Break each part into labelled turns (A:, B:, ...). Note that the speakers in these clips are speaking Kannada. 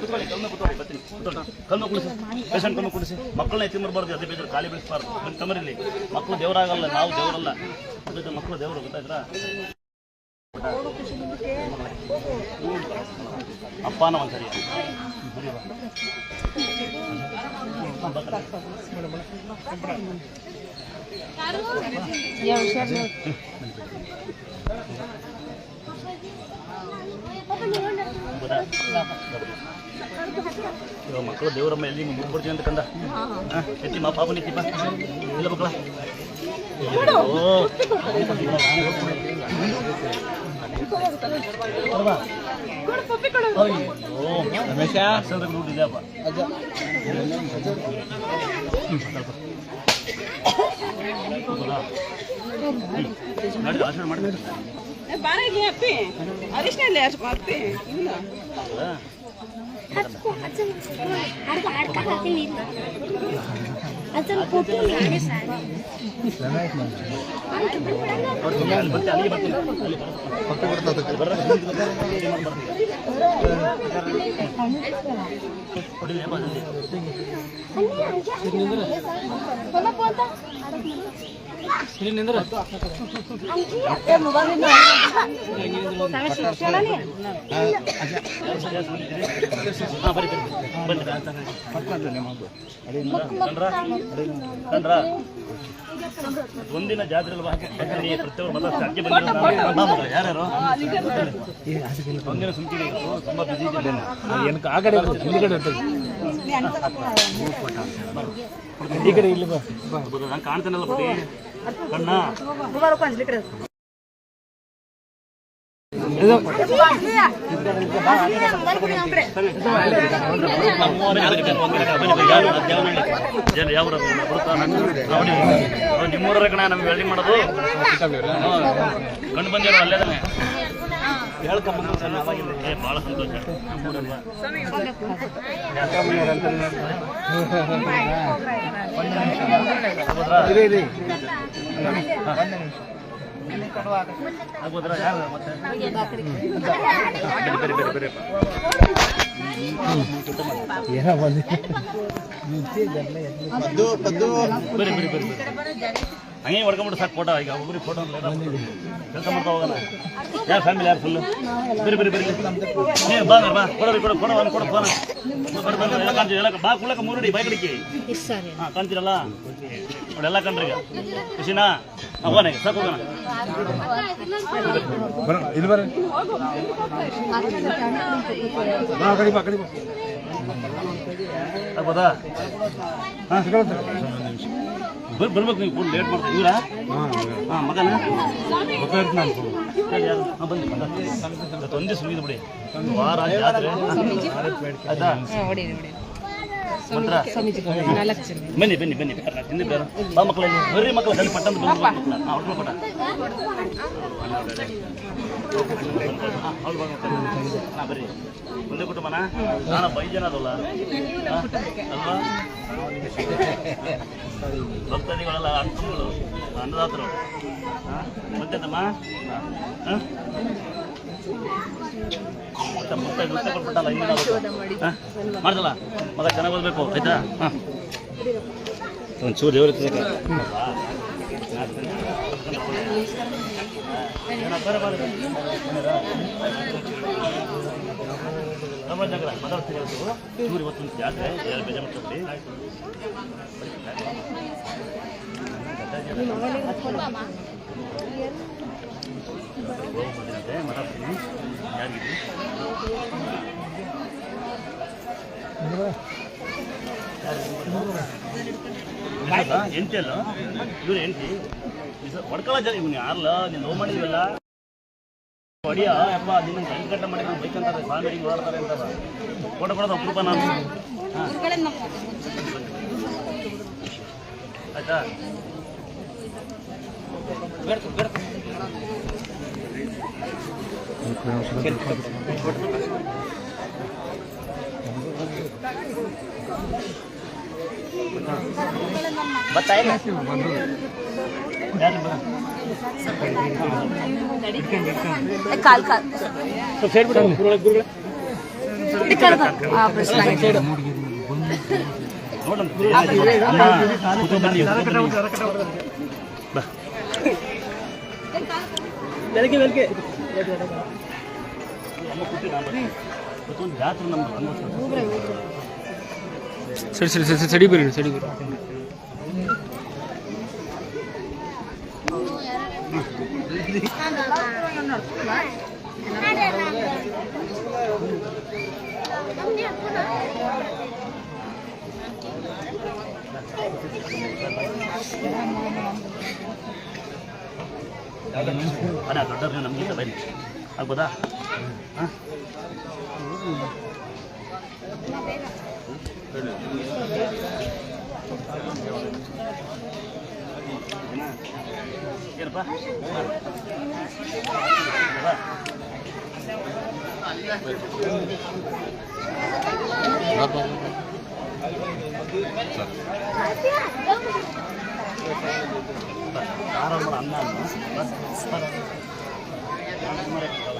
A: ಕೂತ್ಕೊಳ್ಳಿ, ಕಲ್ಮ ಕುಡಿಸಿ, ಪೇಷಂಟ್ ಕಲ್ಮ ಕುಡಿಸಿ. ಮಕ್ಕಳನ್ನ ಎತ್ತಿ ಮರಬಾರ್ದು, ಅದೇ ಬೇಜಾರು ಖಾಲಿ ಬೆಳೆಸಬಾರ್ದು. ತಮರಿಲ್ಲಿ ಮಕ್ಕಳು ದೇವರಾಗಲ್ಲ, ನಾವು ದೇವರಲ್ಲ. ಮಕ್ಕಳು ದೇವರು, ಗೊತ್ತಾಯ್ತಾ? ಅಪ್ಪನ ಒಂದ್ಸರಿ ಇವಾಗ ಮಕ್ಕಳು ದೇವರಮ್ಮ ಎಲ್ಲಿ ಮುಗ್ಬಿಡ್ತೀವಿ ಅಂತ ಕಂದ ಎತ್ತಿ ಮಾ ಪಾಪನ ಎತ್ತಿಪ್ಪ ಇಲ್ಲ ಮಕ್ಕಳ ದುಡ್ಡಿದೆಯಪ್ಪ ಆಚರಣೆ ಮಾಡ್ಬೇಕು
B: ಬಾರಾಗಿ ಅಪ್ಪಿ ಅರಿಶಿನ ಅಪ್ಪಿ ಇಲ್ಲ
A: ಒಂದಿನ ಜಾತ್ರೆ ಪ್ರತಿಯೊಬ್ಬರು ಮತ್ತೆ ಅಜ್ಜಿ ಬಂದಿರೋ ಯಾರ್ಯಾರು ಒಂದಿನ ಸುಮ್ಕಿರಿ ತುಂಬಾ ಬಿಸಿ ಏನಕ್ಕೆ ಆ ಕಡೆ ಹಿಂದ್ಗಡೆ ಈ ಕಡೆ ಇಲ್ಲಿ ನಂಗೆ ಕಾಣ್ತಾನಲ್ಲ ಬಿಡಿ ಕಣ್ಣ ನಿಮ್ಮೂರ ಕಣ ನಮ್ಗೆ ವೆಲ್ಡಿಂಗ್ ಮಾಡೋದು ಕಂಡು ಬಂದಿರೋ ಅಲ್ಲೇದಾನೆ ಭಾಳ ಸಂತೋಷ. ಆಗ್ಬೋದ್ರ ಯಾರು ಮತ್ತೆ ಬೇರೆ ಬೇರೆ ಬೇರೆ ಬೇರೆ ಬೇರೆ ಬೇರೆ ಹಂಗೆ ಹೊಡ್ಕೊಂಬಿಟ್ಟು ಸಾಕು ಫೋಟೋ. ಈಗ ಒಬ್ಬರಿಗೆ ಫೋಟೋ ಕೆಲಸ ಮಾಡ್ತಾ ಹೋಗೋಣ. ಯಾರು ಫ್ಯಾಮಿಲಿ ಯಾರು ಫುಲ್ಲು ಬೇರೆ ಬೇರೆ ಬೇರೆ ನೀವು ಬಾ ಬಾ ಕೊಡೋರಿ ಕೊಡೋ ಕೊಡೋ ಒಂದು ಕೊಡೋ ಫೋನ ಎಲ್ಲ ಕಾಣ್ತೀವಿ. ಎಲ್ಲ ಬಾ ಕುಳ್ಳಕ ಮೂರಡಿ ಬೈ ಕಡಿಕೆ ಹಾಂ ಕಾಣ್ತೀರಲ್ಲ ನೋಡಿ ಎಲ್ಲ ಕಂಡ್ರಿ. ಈಗ ಖುಷಿನಾ? ಹೋಗೋಣ ಈಗ ಸಾಕು ಹೋಗೋಣ.
C: ಇಲ್ಲಿ ಬರ್ರಿ
A: ಆಗ್ಬೋದಾ? ಹಾಂ ಬರ್ಬೇಕು ನೀವು ಫುಲ್ ಲೇಟ್ ಮಾಡ್ತೀವಿ. ಇವರಾ? ಹಾಂ ಮಗನ ಗೊತ್ತಾಯ್ತು ನಾನು ಹಾಂ ಬನ್ನಿ ಒಂದೇ ಸುಗಿದು ಬಿಡಿ ವಾರ ಜಾತ್ರೆ ಆಯ್ತಾ? ಬನ್ನಿ ಬನ್ನಿ ಬನ್ನಿ ಹಿಂದೆ ಬೇರೆ ಬಾ ಮಕ್ಕಳಲ್ಲಿ ಬರ್ರಿ ಮಕ್ಕಳು ಅಲ್ಲಿ ಪಟ್ಟ ಅಂತ ಬಂದು ಅವ್ರ ಪಟ್ಟ ಹಾಂ ಬರ್ರಿ ಒಂದೇ ಕುಟುಂಬನ ನಾನು 5 ಜನ ಅದಲ್ಲ ಅಲ್ವಾ? ಭಕ್ತಾದಿಗಳೆಲ್ಲ ಅಣ್ಣಗಳು ಅನ್ನದಾತರು ಮತ್ತೆಮ್ಮ ಮುತ್ತ ಕೊಟ್ಬಿಟ್ಟಲ್ಲ ಹಿಂದಿನ ಮಾಡ್ದಲ್ಲ ಮಗ ಚೆನ್ನಾಗಿ ಓದಬೇಕು ಆಯ್ತಾ? ಹಾಂ ಒಂಚೂರು ದೇವ್ರ ಜಗಳ ಮಾತಾಡ್ತೀನಿ ಚೂರು ಇವತ್ತೊಂದು ಜಾತ್ರೆ ಬೇಜಾರು ಮಾಡ್ಕೊಬಿಡಿ. ಮಾತಾಡ್ತೀನಿ ಯಾರಿಗಿದೆ ಎಂಟಿ ಅಲ್ಲ ಇವ್ರು ಎಂಟಿ ಹೊಡ್ಕೊಳ್ಳೋ ಜನ ಇವ್ನು ಯಾರಲ್ಲ ನೀನು ನೋವು ಮಾಡಿದ್ವಲ್ಲ ಹೊಡಿಯ ಅಪ್ಪ ನಿನ್ನ ಗಂಟೆ ಮಾಡಿದ್ರೆ ಬೈಕ್ ಅಂತಾರೆ ಫಾರ್ಮಿಂಗ್ ಓಡಾಡ್ತಾರೆ ಅಂತ ಫೋಟೋ ಕೊಡೋದು ಅಪರೂಪ ನಾನು. ಆಯ್ತಾ? ಬತ್ತಾ ಇಲ್ಲ ಯಾರು
C: ಕಾಲ್ ಕಾಲ್
A: ಸೈಡ್ ಬಿಡು ಗುರುಗಳೇ
D: ಸರಿ ಸರಿ ಸರಿ ಸಡಿ ಬರ್ರಿ ಸಡಿ ಬರ್ರಿ
A: ಅಣ್ಣ ದೊಡ್ಡವ್ರಿಗೆ ನಮ್ಗಿಂತ ಬನ್ನಿ ಆಗ್ಬೋದಾ ಹಾಂ ಏನಪ್ಪ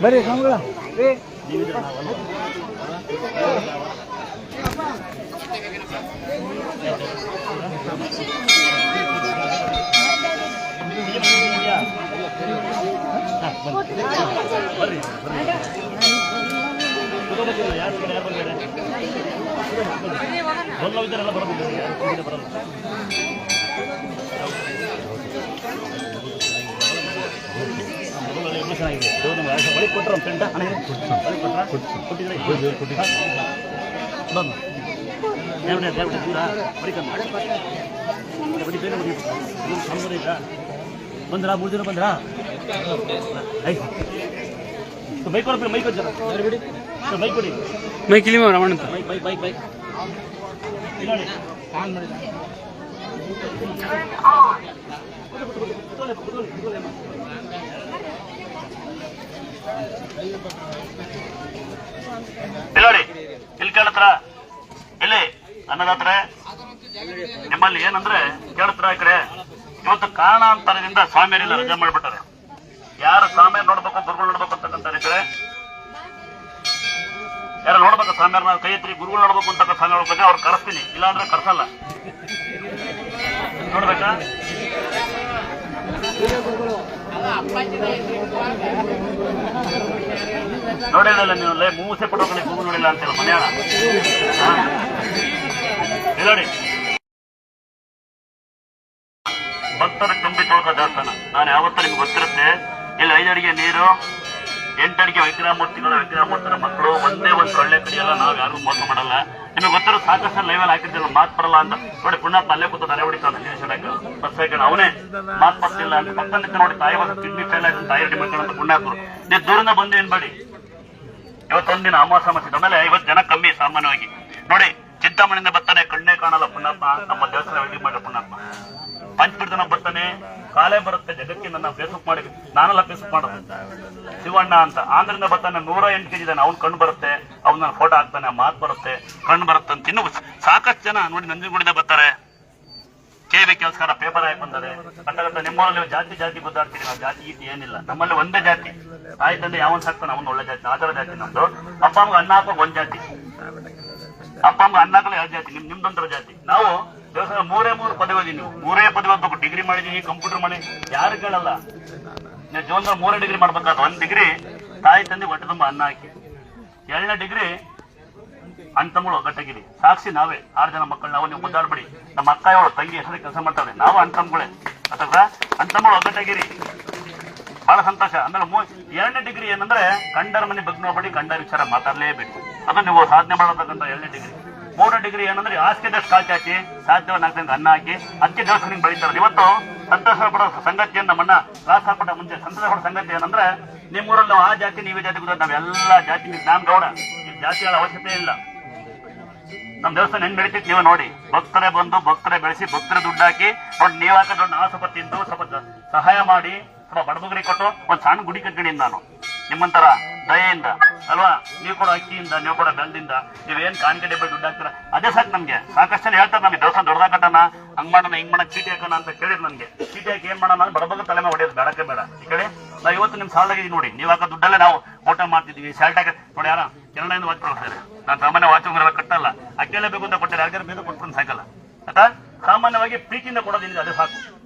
D: ಬರ್ರಿ ಸ್ವಾಮಿಗಳ
A: ಬರ್ರಿ ಯಾರು ಬಂದಿದ್ದಾರೆ ಬಂದೋಗಿದ್ದಾರೆಲ್ಲ ಬರೋದಿಲ್ಲ ಯಾರು ಬರಲ್ಲ ಚೆನ್ನಾಗಿದೆ ಬಳಿ ಕೊಟ್ಟರು ಒಂದು ಪೆಂಟ ಬಳಿ ಕೊಟ್ಟಿದ್ರೆ ಬಂದು ದೇವಡೆ ದೇವಡೆ ದೂರ ಬಡಿಕಂದು ಬಡಿ ಬೇರೆ ಬಡಿ ಸಂಬಂಧ ಇದ್ದ ಬಂದ್ರಾ 3 ಜನ ಬಂದ್ರಾ ಬೈಕ್ ಕೊಡ್ಬೇಕು ಮೈಕ್ ಜನ ಬಿಡಿ ಬೈಕ್ ಕೊಡಿ
D: ಮೈಕ್ ಇಲ್ಲಿ ರಮಣ ಅಂತ
A: ಬೈಕ್ ಬೈಕ್ ಬೈಕ್ ಬೈಕ್ ನೋಡಿ ಆನ್ ಮಾಡಿ ನೋಡಿ ಇಲ್ಲಿ ಕೇಳತ್ರ ಇಲ್ಲಿ ಅನ್ನದಾತ್ರೆ ನಿಮ್ಮಲ್ಲಿ ಏನಂದ್ರೆ ಕೇಳತ್ರ ಈ ಕಡೆ ಇವತ್ತು ಕಾರಣಾಂತರದಿಂದ ಸ್ವಾಮಿಯರೆಲ್ಲ ರಜೆ ಮಾಡ್ಬಿಟ್ಟಾರೆ. ಯಾರು ಸ್ವಾಮಿಯರ್ ನೋಡ್ಬೇಕು ಗುರುಗಳು ನೋಡ್ಬೇಕು ಅಂತಕ್ಕಂಥ ಇದ್ರೆ ಯಾರು ನೋಡ್ಬೇಕು ಸ್ವಾಮಿಯರ್ನ ಕೈ ಎತ್ತಿ ಗುರುಗಳು ನೋಡ್ಬೇಕು ಅಂತ ಸ್ವಾಮಿ ನೋಡ್ಬೇಕು ಅವ್ರು ಕರೆಸ್ತೀನಿ, ಇಲ್ಲಾಂದ್ರೆ ಕರ್ಸಲ್ಲ. ನೋಡ್ಬೇಕಾ ನೋಡಿಲ್ಲ ನೀವು ಮೂಸೆ ಪಟೋಕಲ್ಲಿ ಗುರು ನೋಡಿಲ್ಲ ಅಂತೇಳಿ ಮನೆಯಾಳ ನೋಡಿ ಭಕ್ತರ ತುಂಬಿ ತೊಳ್ಕೋ ದೇವಸ್ಥಾನ. ನಾನು ಯಾವತ್ತೂ ನಿಮ್ಗೆ ಗೊತ್ತಿರುತ್ತೆ, ಇಲ್ಲಿ 5 ಅಡಿಗೆ ನೀರು 8 ಅಡಿಗೆ ವಿಗ್ರಹಮೂರ್ತಿಗಳ ಮಕ್ಕಳು ಒಂದೇ ಒಂದು ಒಳ್ಳೆ ಕಡಿಯಲ್ಲ. ನಾವು ಯಾರಿಗೂ ಮೋಸ ಮಾಡಲ್ಲ. ನಿಮಗೆ ಗೊತ್ತಿರೋ ಸಾಕಷ್ಟು ಲೈವಲ್ಲಿ ಹಾಕಿದ್ದಿಲ್ಲ ಮಾತು ಬರಲ್ಲ ಅಂತ ನೋಡಿ. ಪುಣ್ಯಾತ್ಮ ಅಲ್ಲೇ ಕೂತು ತಲೆ ಹೊಡಿತಾನೆ ಬಸ್ ಹಾಕೊಂಡು ಅವನೇ ಮಾತು ಬರ್ತಿಲ್ಲ ಅಂತ ಪಕ್ಕದಕ್ಕೆ ನೋಡಿ ತಾಯಿ ಒಂದು ಕಿಡ್ನಿ ಫೇಲ್ ಆಯ್ತು ತಾಯಿ ರೆಡಿ ಮಾಡ್ಕೊಂಡು ಪುಣ್ಯಾತ್ಮರು ನೀವು ದೂರಿಂದ ಬಂದು ಏನ್ ಮಾಡಿ. ಇವತ್ತೊಂದಿನ ಅಮಾವಾಸ್ಯೆ ಆಮೇಲೆ 50 ಜನ ಕಮ್ಮಿ ಸಾಮಾನ್ಯವಾಗಿ ನೋಡಿ. ಚಿಂತಾಮಣಿಯಿಂದ ಬರ್ತಾನೆ, ಕಣ್ಣೇ ಕಾಣಲ್ಲ ಪುಣ್ಯಾತ್ಮ. ನಮ್ಮ ದೇವಸ್ಥಾನ ವೆಲ್ಡಿಂಗ್ ಮಾಡಿ ಪುಣ್ಯಾತ್ಮ. ಪಂಚಪೀಠನ ಬರ್ತಾನೆ, ಕಾಲೇ ಬರುತ್ತೆ ಜಗಕ್ಕೆ. ನನ್ನ ಫೇಸ್ಬುಕ್ ಮಾಡಿ ನಾನೆಲ್ಲ ಫೇಸ್ಬುಕ್ ಮಾಡೋದು ಶಿವಣ್ಣ ಅಂತ. ಆಂಧ್ರದಿಂದ ಬರ್ತಾನೆ, 108 kg ಇದ್ದಾನೆ. ಅವ್ನು ಕಣ್ಣು ಬರುತ್ತೆ, ಅವ್ನ ಫೋಟೋ ಹಾಕ್ತಾನೆ, ಮಾತು ಬರುತ್ತೆ, ಕಣ್ಣು ಬರುತ್ತೆ ಅಂತ. ಇನ್ನು ಸಾಕಷ್ಟು ಜನ ನೋಡಿ ನಂಜನಗೂಡಿಂದ ಬರ್ತಾರೆ. KV ಕೆಲಸಕಾರ ಪೇಪರ್ ಹಾಕಿ ಬಂದರೆ ಕಟ್ಟಗಟ್ಟ. ನಿಮ್ಮಲ್ಲಿ ಜಾತಿ ಗುದ್ದಾಡ್ತೀರಿ. ನಾವು ಜಾತಿ ಗೀತಿ ಏನಿಲ್ಲ, ನಮ್ಮಲ್ಲಿ ಒಂದೇ ಜಾತಿ. ತಾಯಿ ತಂದೆ ಯಾವನ್ ಸಾಕ್ತಾನೆ ಅವನು ಒಳ್ಳೆ ಜಾತಿ, ಆಧಾರ ಜಾತಿ ನಮ್ದು. ಅಪ್ಪ ಅಮ್ಮಗೆ ಅನ್ನ ಹಾಕೋ ಒಂದ್ ಜಾತಿ, ಅಪ್ಪ ಅಮ್ಮಗೆ ಅನ್ನ ಹಾಕಲು 2 ಜಾತಿ, ನಿಮ್ದೊಂಥರ ಜಾತಿ. ನಾವು ದೇವಸ್ಥಾನ 3 ಪದವಿ ಓದಿ, ನೀವು 3 ಪದವಿ ಓದ್ಬೇಕು. ಡಿಗ್ರಿ ಮಾಡಿದೀನಿ, ಕಂಪ್ಯೂಟರ್ ಮಾಡಿ, ಯಾರು ಕೇಳಲ್ಲ. ನೀವು ಜೀವನದಲ್ಲಿ 3 ಡಿಗ್ರಿ ಮಾಡ್ಬೇಕಾದ್ರೆ 1 ಡಿಗ್ರಿ ತಾಯಿ ತಂದೆ ಹೊಟ್ಟೆ ತುಂಬ ಅನ್ನ ಹಾಕಿ, 2ನೇ ಡಿಗ್ರಿ ಅಣ್ಣ ತಮ್ಮಳು ಒಗ್ಗಟ್ಟಾಗಿರಿ. ಸಾಕ್ಷಿ ನಾವೇ 6 ಜನ ಮಕ್ಕಳು. ನಾವು ನೀವು ಮುದ್ದಾಡ್ಬೇಡಿ. ನಮ್ಮ ಅಕ್ಕ ಅವಳು ತಂಗಿ ಹೆಸರು ಕೆಲಸ ಮಾಡ್ತಾವೆ, ನಾವು ಅಣ್ಣ ತಮ್ಮಗಳೇ. ಅಥವಾ ಅಣ್ಣ ತಮ್ಮಳು ಒಗ್ಗಟ್ಟಾಗಿರಿ, ಬಹಳ ಸಂತೋಷ. ಆಮೇಲೆ 2ನೇ ಡಿಗ್ರಿ ಏನಂದ್ರೆ ಕಂಡರ ಮನೆ ಬಗ್ಗೆ ನೋಡ್ಬೇಡಿ, ಕಂಡರ ವಿಚಾರ ಮಾತಾಡಲೇಬೇಕು. ಅದು ನೀವು ಸಾಧನೆ ಮಾಡತಕ್ಕಂಥ 2ನೇ ಡಿಗ್ರಿ. 3ನೇ ಡಿಗ್ರಿ ಏನಂದ್ರೆ ಹಾಸಿಗೆದಷ್ಟು ಕಾಚಿ ಹಾಕಿ, ಸಾಧ್ಯವಾಗಿ 4 ಜನಕ್ಕೆ ಅನ್ನ ಹಾಕಿ, ಅದಕ್ಕೆ ದೇವಸ್ಥಾನಕ್ಕೆ ಬೆಳೀತಾರೆ. ಇವತ್ತು ಸಂತೋಷ ಪಡೋ ಸಂಗತಿಯನ್ನು ನಮ್ಮನ್ನ ಕ್ಲಾಸ್ ಹಾಕ್ಬಿಟ್ಟ ಮುಂಚೆ ಸಂತೋಷ ಪಡೋ ಸಂಗತಿ ಏನಂದ್ರೆ, ನಿಮ್ಮೂರಲ್ಲಿ ನಾವು ಆ ಜಾತಿ ನೀವೇ ಜಾತಿ ಗೊತ್ತ, ನಾವೆಲ್ಲ ಜಾತಿ. ನಾನ್ ಗೌಡ, ಈ ಜಾತಿಗಳ ಅವಶ್ಯಕತೆ ಇಲ್ಲ. ನಮ್ ದೇವಸ್ಥಾನ ಹೆಂಗ್ ಬೆಳಿತೈತಿ ನೀವು ನೋಡಿ. ಭಕ್ತರೇ ಬಂದು ಭಕ್ತರೇ ಬೆಳೆಸಿ ಭಕ್ತರೇ ದುಡ್ಡು ಹಾಕಿ ನೋಡಿ. ನೀವು ಹಾಕೋದು ನಾವು ಸ್ವಲ್ಪ ತಿಂದು ಸ್ವಲ್ಪ ಸಹಾಯ ಮಾಡಿ, ಸ್ವಲ್ಪ ಬಡಬಗ್ರಿ ಕೊಟ್ಟು ಒಂದು ಸಣ್ಣ ಗುಡಿ ಕಟ್ಕೊಂಡಿದ್ದೀನಿ ನಾನು. ನಿಮ್ಮಂತರ ದಯೆಯಿಂದ ಅಲ್ವಾ, ನೀವು ಕೂಡ ಅಕ್ಕಿಯಿಂದ, ನೀವು ಕೂಡ ಬೆಲ್ಲದಿಂದ, ನೀವೇನ್ ಕಾಣಿಕೆ ಡಬ್ಬೆ ದುಡ್ಡು ಹಾಕ್ತೀರ ಅದೇ ಸಾಕು ನಮ್ಗೆ. ಸಾಕಷ್ಟು ಜನ ಹೇಳ್ತಾರೆ ನಮ್ಗೆ ದೇವಸ್ಥಾನ ದೊಡ್ಡದಾಗಟ್ಟಣ, ಹಂಗ್ ಮಾಡೋಣ ಹಿಂಗ್ ಮಾಡೋಣ, ಚೀಟಿ ಹಾಕೋಣ ಅಂತ ಕೇಳಿದ್ರು ನನ್ಗೆ. ಚೀಟಿ ಹಾಕಿ ಏನ್ ಮಾಡೋಣ ಬಡಬಗ ತಲೆ ಮೇಲೆ ಹೊಡೆಯೋದು ಬೇಡಕ್ಕೆ ಬೇಡ. ಈ ಕಡೆ ನಾವು ಇವತ್ತು ನಿಮ್ ಸಾಲಾಗಿದ್ದೀವಿ ನೋಡಿ, ನೀವು ಹಾಕೋ ದುಡ್ಡಲ್ಲೇ ನಾವು ಊಟ ಮಾಡ್ತಿದ್ವಿ. ಶಾರ್ಟ್ ಹಾಕಿ ನೋಡಿ, ಯಾರ ಕೆನಡಾಯಿಂದ ವಾಚ್ ಕೊಡ್ತಾರೆ, ನಾನು ಸಾಮಾನ್ಯ ವಾಚ್ ಕಟ್ಟಲ್ಲ, ಅಕ್ಕೇಳಬೇಕು ಅಂತ ಕೊಟ್ಟರೆ ಯಾರಿಗಾರು ಬೇಗ ಕೊಟ್ಕೊಂಡು ಸಾಕಲ್ಲ ಆಯ್ತಾ. ಸಾಮಾನ್ಯವಾಗಿ ಪ್ರೀತಿಯಿಂದ ಕೊಡೋದಿಲ್ಲ, ಅದೇ ಸಾಕು.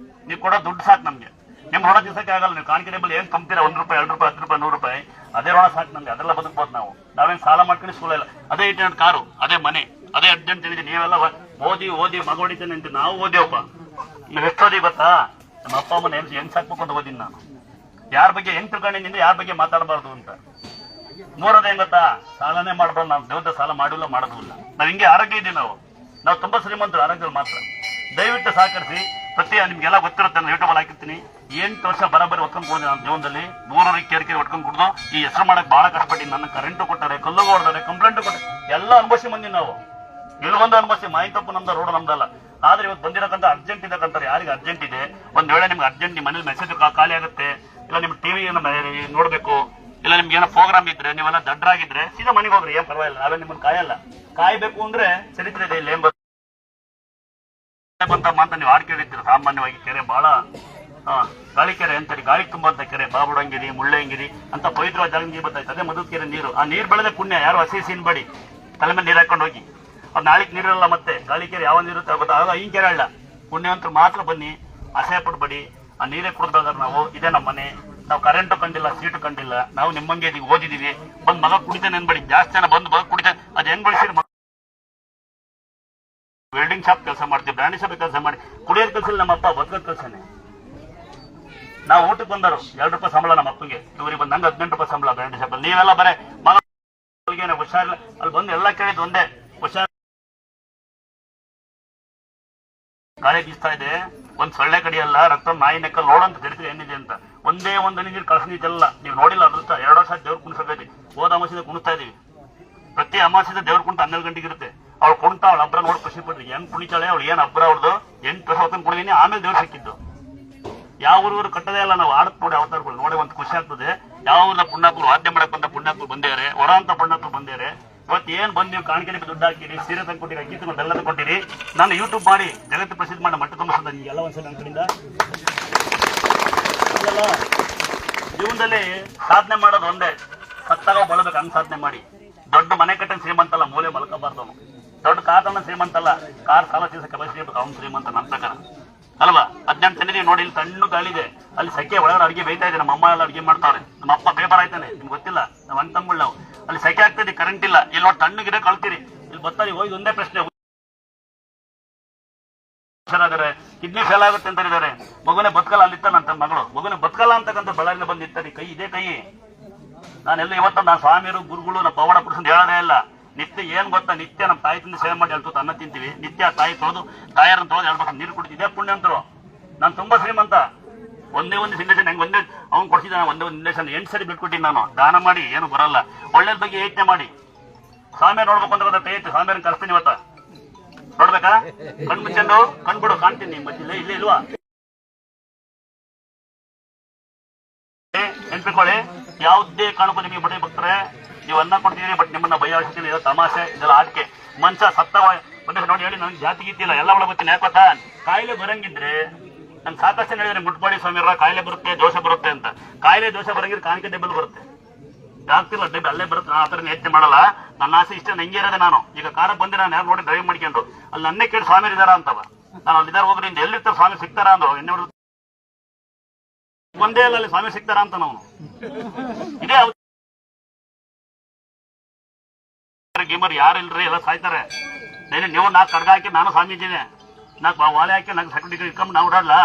A: ನೀವು ಕೊಡೋ ದುಡ್ಡು ಸಾಕು ನಮ್ಗೆ. ನಿಮ್ ಋಣ ದಿವಸಕ್ಕೆ ಆಗಲ್ಲ. ನೀವು ಕಾಣಿಕೆ ಡಬ್ಬಲ್ ಏನ್ ಕಂಪ್ತೀರಾ, 1 ರೂಪಾಯಿ 2 ರೂಪಾಯಿ 10 ರೂಪಾಯಿ 100 ರೂಪಾಯಿ, ಅದೇ ಋಣ ಸಾಕು ನಮ್ಗೆ. ಅದೆಲ್ಲ ಬದುಕ್ಬೋದು ನಾವು. ನಾವೇನ್ ಸಾಲ ಮಾಡ್ಕೊಂಡು ಸ್ಕೂಲ ಇಲ್ಲ, ಅದೇ 8 ಕಾರು, ಅದೇ ಮನೆ, ಅದೇ ಅರ್ಜೆಂಟ್ ಇದೆ. ನೀವೆಲ್ಲ ಓದಿ ಮಗ ಹೊಡಿತೇನೆ ಅಂತ ನಾವು ಓದಿವಪ್ಪ. ನೀವು ಎಷ್ಟು ಓದಿ ಗೊತ್ತಾ? ನಮ್ಮ ಅಪ್ಪ ಅಮ್ಮನ ಹೆಂಗ್ ಸಾಕ್ಬೇಕು ಅಂತ ಓದಿನಿ ನಾನು. ಯಾರ ಬಗ್ಗೆ ಹೆಂಗ್ ತಿಳ್ಕೊಂಡಿನಿಂದ ಯಾರ ಬಗ್ಗೆ ಮಾತಾಡಬಾರ್ದು ಅಂತ. ಮೂರನೇ ಹೆಂಗ್ ಗೊತ್ತಾ? ಸಾಲನೇ ಮಾಡ್ಬಾರ್ದು. ನಾವು ದೇವದ ಸಾಲ ಮಾಡಿಲ್ಲ, ಮಾಡೋದಿಲ್ಲ. ನಾವ್ ಹಿಂಗೆ ಆರೋಗ್ಯ ಇದ್ದೀವಿ ನಾವು ತುಂಬಾ ಶ್ರೀಮಂತರು ಆರೋಗ್ಯದಲ್ಲಿ ಮಾತ್ರ. ದಯವಿಟ್ಟು ಸಹಕರಿಸಿ. ಪ್ರತಿ ನಿಮ್ಗೆಲ್ಲ ಗೊತ್ತಿರುತ್ತೆ, ನಾನು ಯೂಟ್ಯೂಬ್ ಅಲ್ಲಿ ಹಾಕಿರ್ತೀನಿ. 8 ವರ್ಷ ಬರೋಬ್ಬರಿ ಒಟ್ಕೊಂಡು ಕೊಡಿದೆ ನನ್ನ ಜೀವನದಲ್ಲಿ. 3 ಕೇರಿಕೆ ಒಟ್ಕೊಂಡು ಕುಡಿದು ಈ ಹೆಸರು ಮಾಡಕ್ ಬಹಳ ಕಷ್ಟಪಟ್ಟು ನನ್ನ ಕರೆಂಟು ಕೊಟ್ಟಾರೆ, ಕಲ್ಲು ಹೊಡೆದಾರೆ, ಕಂಪ್ಲೇಂಟ್ ಕೊಟ್ಟಾರೆ, ಎಲ್ಲ ಅನುಭವಿಸಿ ಬಂದಿ ನಾವು. ಇಲ್ಲೊಂದು ಅನುಭವಿಸಿ ಮಾಹಿತಿ ತಪ್ಪು ನಮ್ದ, ರೋಡ್ ನಮ್ದಲ್ಲ. ಆದ್ರೆ ಇವತ್ತು ಬಂದಿರಕ್ಕಂತ ಅರ್ಜೆಂಟ್ ಇದಕ್ಕಂತಾರೆ. ಯಾರಿಗೆ ಅರ್ಜೆಂಟ್ ಇದೆ, ಒಂದ್ ವೇಳೆ ನಿಮ್ಗೆ ಅರ್ಜೆಂಟ್ ನಿಮ್ಮ ಮನೇಲಿ ಮೆಸೇಜ್ ಖಾಲಿ ಆಗುತ್ತೆ, ಇಲ್ಲ ನಿಮ್ ಟಿವಿ ನೋಡ್ಬೇಕು, ಇಲ್ಲ ನಿಮ್ಗೆ ಏನೋ ಪ್ರೋಗ್ರಾಮ್ ಇದ್ರೆ, ನೀವೆಲ್ಲ ದಡ್ಡರಾಗಿದ್ರೆ ಸೀದಾ ಮನೆಗೆ ಹೋಗ್ರಿ, ಏನ್ ಪರವಾಗಿಲ್ಲ. ನಾವೇ ನಿಮ್ಮನ್ನ ಕಾಯಲ್ಲ. ಕಾಯ್ಬೇಕು ಅಂದ್ರೆ ಚರಿತ್ರೆ ಇದೆ ಇಲ್ಲಿ. ಅಂತ ನೀವು ಹಾಡು ಕೇಳಿದ್ದೀರ. ಸಾಮಾನ್ಯವಾಗಿ ಕೆರೆ ಬಹಳ ಗಾಳಿ ಕೆರೆ ಅಂತಾರೆ, ಗಾಳಿ ತುಂಬಂತ ಕೆರೆ. ಬಾಬುಡಂಗಿರಿ, ಮುಳ್ಳಂಗಿರಿ ಅಂತ ಪವಿತ್ರ ಜಾಗಂಗಿ ಬರ್ತೈತೆ, ಅದೇ ಮಧು ಕೆರೆ ನೀರು. ಆ ನೀರು ಬೆಳೆದ ಪುಣ್ಯ. ಯಾರು ಹಸಿ ಸೀನ್ಬೇಡಿ, ತಲೆ ಮೇಲೆ ನೀರು ಹಾಕೊಂಡು ಹೋಗಿ. ಅದು ನಾಳಿಕ್ ನೀರಿರಲ್ಲ. ಮತ್ತೆ ಗಾಳಿ ಕೆರೆ ಯಾವ ನೀರುತ್ತೆ ಗೊತ್ತಾ? ಆಗ ಈ ಕೆರೆ ಅಲ್ಲ. ಪುಣ್ಯವಂತರು ಮಾತ್ರ ಬನ್ನಿ, ಅಸಹ್ಯ ಪಡ್ಬೇಡಿ. ಆ ನೀರೇ ಕುಡಿದ್ರೆ ನಾವು. ಇದೇ ನಮ್ಮ ಮನೆ. ನಾವು ಕರೆಂಟು ಕಂಡಿಲ್ಲ, ಸೀಟು ಕಂಡಿಲ್ಲ. ನಾವು ನಿಮ್ಮಂಗೆ ಇದೀವಿ, ಓದಿದೀವಿ. ಬಂದ್ ಮಗ ಕುಡಿತೇನೆ ಅನ್ಬೇಡಿ. ಜಾಸ್ತಿ ಜನ ಬಂದು ಮಗ ಕುಡಿತೇನೆ, ಅದ್ ಹೆಂಗ್ ಬೆಳೆಸಿರಿ? ವೆಲ್ಡಿಂಗ್ ಶಾಪ್ ಕೆಲಸ ಮಾಡ್ತೀವಿ, ಬ್ರಾಂಡಿ ಶಾಪ್ ಕೆಲಸ ಮಾಡಿ. ಕುಡಿಯೋದ್ ಕೆಲಸ ನಮ್ಮ ಅಪ್ಪ, ಬದುಕೋದ್ ಕೆಲಸನೇ. ನಾವು ಊಟಕ್ಕೆ ಬಂದರು 2 ರೂಪಾಯಿ ಸಂಬಳ ನಮ್ಮ ಅಪ್ಪಗೆ. ಇವ್ರಿಗೆ ಬಂದ್ ನಂಗೆ 18 ರೂಪಾಯಿ ಸಂಬಳ ಬ್ರಾಂಡಿ ಶಾಪ್ ಅಲ್ಲಿ. ನೀವೆಲ್ಲ ಬರೇ ಮಗ ಹುಷಾರಿಲ್ಲ ಅಲ್ಲಿ ಬಂದು ಎಲ್ಲ ಕೇಳಿದ್ ಒಂದೇ, ಹುಷಾರ್ ಗಾಳಿ ಬೀಸ್ತಾ ಇದೆ, ಒಂದ್ ಸೊಳ್ಳೆ ಕಡಿಯಲ್ಲ, ರಕ್ತ ನಾಯಿ ನೆಕ್ಕಲ್ಲಿ ನೋಡಂತ ತಿಳಿದ್ರೆ ಏನಿದೆ ಅಂತ. ಒಂದೇ ಒಂದು ನೀರು ಕಳ್ಸಿದ್ದೆಲ್ಲ ನೀವು ನೋಡಿಲ್ಲ. ಅದೃಷ್ಟ 2 ವರ್ಷ ದೇವ್ರ ಕುಣಿಸಬೇಕು. ಹೋದ ಅಮಾವಾಸ್ಯೆ ಕುಣಿಸ್ತಾ ಇದೀವಿ. ಪ್ರತಿ ಅಮಾವಾಸ್ಯೆ ದೇವ್ರ ಕುಣಿತ 12 ಗಂಟೆಗೆ ಇರುತ್ತೆ. ಅವ್ಳು ಕುಣಿತ, ಅವಳ ಹಬ್ಬರ ನೋಡಿ ಖುಷಿ ಪಡ್ರಿ. ಹೆಂಗ್ ಕುಣಿತಾಳೆ ಅವಳು, ಏನ್ ಹಬ್ಬರ ಅವ್ರದ್ದು. 8 ವರ್ಷ ಹೊತ್ತಂದು ಕುಣಿದೀನಿ, ಆಮೇಲೆ ದೇವ್ರು ಸಿಕ್ಕಿದ್ದು. ಯಾವ ಊರು ಕಟ್ಟದೇ ಇಲ್ಲ. ನಾವು ಆಡತ್ ನೋಡಿ ಅವತಾರಗಳು ನೋಡಿ ಒಂದು ಖುಷಿ ಆಗ್ತದೆ. ಯಾವ ಊರಿನ ಪುಣ್ಯಾತ್ಮರು ವಾದ್ಯ ಮಾಡಕ್ ಬಂದ ಪುಣ್ಯಾತ್ಮರು ಬಂದೇರೆ, ಹೊರ ಅಂತ ಪುಣ್ಯಾತ್ಮರು ಬಂದೇರೆ. ಇವತ್ತು ಏನ್ ಬಂದ್ ನೀವು ಕಾಣಿಕೆ ದುಡ್ಡು ಹಾಕಿರಿ, ಸೀರೆ ತಂದ್ಕೊಟ್ಟಿರಿ, ಅಕ್ಕಿ ತಂದು ಬೆಲ್ಲ ತಂದ್ಕೊಟ್ಟಿರಿ. ನಾನು ಯೂಟ್ಯೂಬ್ ಮಾಡಿ ಜಗತ್ತು ಪ್ರಸಿದ್ಧ ಮಾಡಿ ಮಟ್ಟ ತುಂಬಿಸೋದ ಎಲ್ಲ ಒಂದ್ಸಲ ನನ್ನ ಕಡೆಯಿಂದ. ಜೀವನದಲ್ಲಿ ಸಾಧನೆ ಮಾಡೋದು ಒಂದೇ, ಸತ್ತಾಗ ಬಳಬೇಕು. ಹಂಗ್ ಸಾಧನೆ ಮಾಡಿ. ದೊಡ್ಡ ಮನೆ ಕಟ್ಟನ್ ಶ್ರೀಮಂತಲ್ಲ, ಮೂಲೆ ಮಲ್ಕಬಾರ್ದು. ದೊಡ್ಡ ಕಾರ್ ತನ್ನ ಶ್ರೀಮಂತಲ್ಲ, ಕಾರ್ ಸಾಲ ತೀರ್ಸ ಕೆಪಾಸಿಟಿ ಇರ್ಬೇಕು, ಅವ್ನು ಶ್ರೀಮಂತ ನನ್ನ ಪ್ರಕಾರ ಅಲ್ವಾ. 18 ತಂದಿದ್ದೀವಿ ನೋಡಿ, ಇಲ್ಲಿ ತಣ್ಣು ಗಾಳಿದೆ, ಅಲ್ಲಿ ಸೆಕೆ ಒಳಗಡೆ ಅಡಿಗೆ ಬೇಯ್ತಾ ಇದೆ. ನಮ್ಮ ಅಮ್ಮ ಎಲ್ಲ ಅಡಿಗೆ ಮಾಡ್ತಾವ್ರೆ, ನಮ್ಮ ಅಪ್ಪ ಪೇಪರ್ ಆಯ್ತಾನೆ, ನಿಮ್ಗೆ ಗೊತ್ತಿಲ್ಲ. ನಾವು ಅಂತಂಗಳು ನಾವು ಅಲ್ಲಿ ಸೆಕೆ ಆಗ್ತದೆ, ಕರೆಂಟ್ ಇಲ್ಲ. ಇಲ್ಲಿ ನೋಡಿ ತಣ್ಣಗಿದ್ರೆ ಕಳ್ತೀರಿ. ಇಲ್ಲಿ ಬರ್ತಾರೆ ಹೋಗಿ ಒಂದೇ ಪ್ರಶ್ನೆ, ಕಿಡ್ನಿ ಫೇಲ್ ಆಗುತ್ತೆ ಅಂತ ಇದ್ದಾರೆ. ಮಗುನೇ ಬದುಕಲ್ಲ ಅಲ್ಲಿತ್ತ ನನ್ನ ಮಗಳು, ಮಗುನೇ ಬದುಕಲ್ಲ ಅಂತಕ್ಕಂಥ ಬಳ್ಳಾರಿನ ಬಂದಿರ್ತಾರೆ. ಕೈ ಇದೇ ಕೈ. ನಾನೆಲ್ಲ ಇವತ್ತು ನಾನು ಸ್ವಾಮಿಯರು ಗುರುಗಳು ನಮ್ಮ ಪವಾಡ ಪುರುಷನ್ ಹೇಳೋದೇ ಇಲ್ಲ. ನಿತ್ಯ ಏನ್ ಗೊತ್ತಾ, ನಿತ್ಯ ನಮ್ಮ ತಾಯಿ ತಿಂದು ಸೇವೆ ಮಾಡಿ ಹೇಳ್ತು ಅನ್ನ ತಿಂತೀವಿ. ನಿತ್ಯ ತಾಯಿ ತೊಳೆದು ತಾಯಾರನ್ನು ತೊಳೆದು 2 ವರ್ಷ ನೀರು ಕುಡಿತಿದ್ದೆ ಪುಣ್ಯಂತರು. ನಾನು ತುಂಬಾ ಶ್ರೀಮಂತ. ಒಂದೇ ಒಂದು ಇಂಡೇಷನ್ ಹೆಂಗ್ ಒಂದೇ ಅವ್ನು ಕೊಡ್ತಿದ್ದ, ಒಂದೇ ಒಂದು ಇಂಡೇಷನ್ 8 ಸರಿ ಬಿಟ್ಕೊಟ್ಟಿನಿ ನಾನು. ದಾನ ಮಾಡಿ ಏನು ಬರಲ್ಲ, ಒಳ್ಳೇದ್ ಬಗ್ಗೆ ಯೋಚನೆ ಮಾಡಿ. ಸ್ವಾಮಿಯರ್ ನೋಡ್ಬೇಕು ಅಂತ ಕೈ ಐತಿ, ಸ್ವಾಮಿಯರನ್ನ ಕರ್ಸ್ತೀನಿ ಇವತ್ತ. ನೋಡ್ಬೇಕಾ? ಕಣ್ ಮುಚ್ಚಂಡು ಕಣ್ಬಿಡು, ಕಾಣ್ತೀನಿ ಮಧ್ಯೆ ಇಲ್ಲೇ ಇಲ್ವಾ? ನೆನ್ಪಿಕೊಳ್ಳಿ, ಯಾವುದೇ ಕಾರಣಕ್ಕೂ ನಿಮಗೆ ಬಡ್ಡಿ ಬರ್ತಾರೆ. ನೀವು ಅನ್ನ ಕೊಡ್ತೀರಿ, ಬಟ್ ನಿಮ್ಮನ್ನ ಭಯ ಆಡ್ತೀನಿ. ಇದೆಲ್ಲ ತಮಾಷೆ, ಇದೆಲ್ಲ ಆಟಿಕೆ. ಮನುಷ್ಯ ಸತ್ತ ನೋಡಿ ಹೇಳಿ ನನಗೆ ಜಾತಿ ಗೀತಿಲ್ಲ, ಎಲ್ಲ ಒಳಗೆ ಗೊತ್ತೀನಿ. ಯಾಕೆ ಗೊತ್ತಾ? ಕಾಯಿಲೆ ಬರಂಗಿದ್ರೆ ನನ್ ಸಾಕಷ್ಟು ಹೇಳಿದ್ರೆ ಮುಟ್ಬಾಡಿ ಸ್ವಾಮಿಯರ ಕಾಯಿಲೆ ಬರುತ್ತೆ, ದೋಷ ಬರುತ್ತೆ ಅಂತ. ಕಾಯಿಲೆ ದೋಷ ಬರಂಗಿದ್ರೆ ಕಾಣಿಕೆ ಡಬ್ಬಲ್ ಬರುತ್ತೆ. ಆಗ್ತಿಲ್ಲ ಡಬ್ಬಿ ಅಲ್ಲೇ ಬರುತ್ತೆ. ನಾನು ಆ ಥರ ಯೋಚನೆ ಮಾಡಲ್ಲ. ನನ್ನ ಆಸೆ ಇಷ್ಟ ನಂಗೆ ಇರೋದೆ. ನಾನು ಈಗ ಕಾರ ಬಂದೆ, ನಾನು ಯಾರು ನೋಡಿ ಡ್ರೈವ್ ಮಾಡ್ಕೊಂಡು ಅಲ್ಲಿ ನನ್ನೇ ಕೇಳಿ ಸ್ವಾಮಿಯರ್ ಇದಾರ ಅಂತವ. ನಾನು ಅಲ್ಲಿದ್ದಾರೆ ಹೋಗ್ರಿಂದ ಎಲ್ಲಿರ್ತಾರೆ ಸ್ವಾಮಿ ಸಿಗ್ತಾರ ಅಂದ್ರು. ಎಣ್ಣೆ ಒಂದೇ ಅಲ್ಲ ಅಲ್ಲಿ ಸ್ವಾಮಿ ಸಿಗ್ತಾರ ಅಂತ ನಾವು ಇದೇ ಗೇಮರ್ ಯಾರು ಇಲ್ರಿ, ಎಲ್ಲ ಸಾಯ್ತಾರೆ. ನೀವು 4 ಕಡ್ಗ ಹಾಕಿ ನಾನು ಸ್ವಾಮೀಜಿನೇ, 4 ವಾಲೆ ಹಾಕಿ 4 ಸರ್ಟಿಫಿಕೇಟ್ ಇಟ್ಕೊಂಡು ನಾವು ಓಡಾಡ್ಲಾ?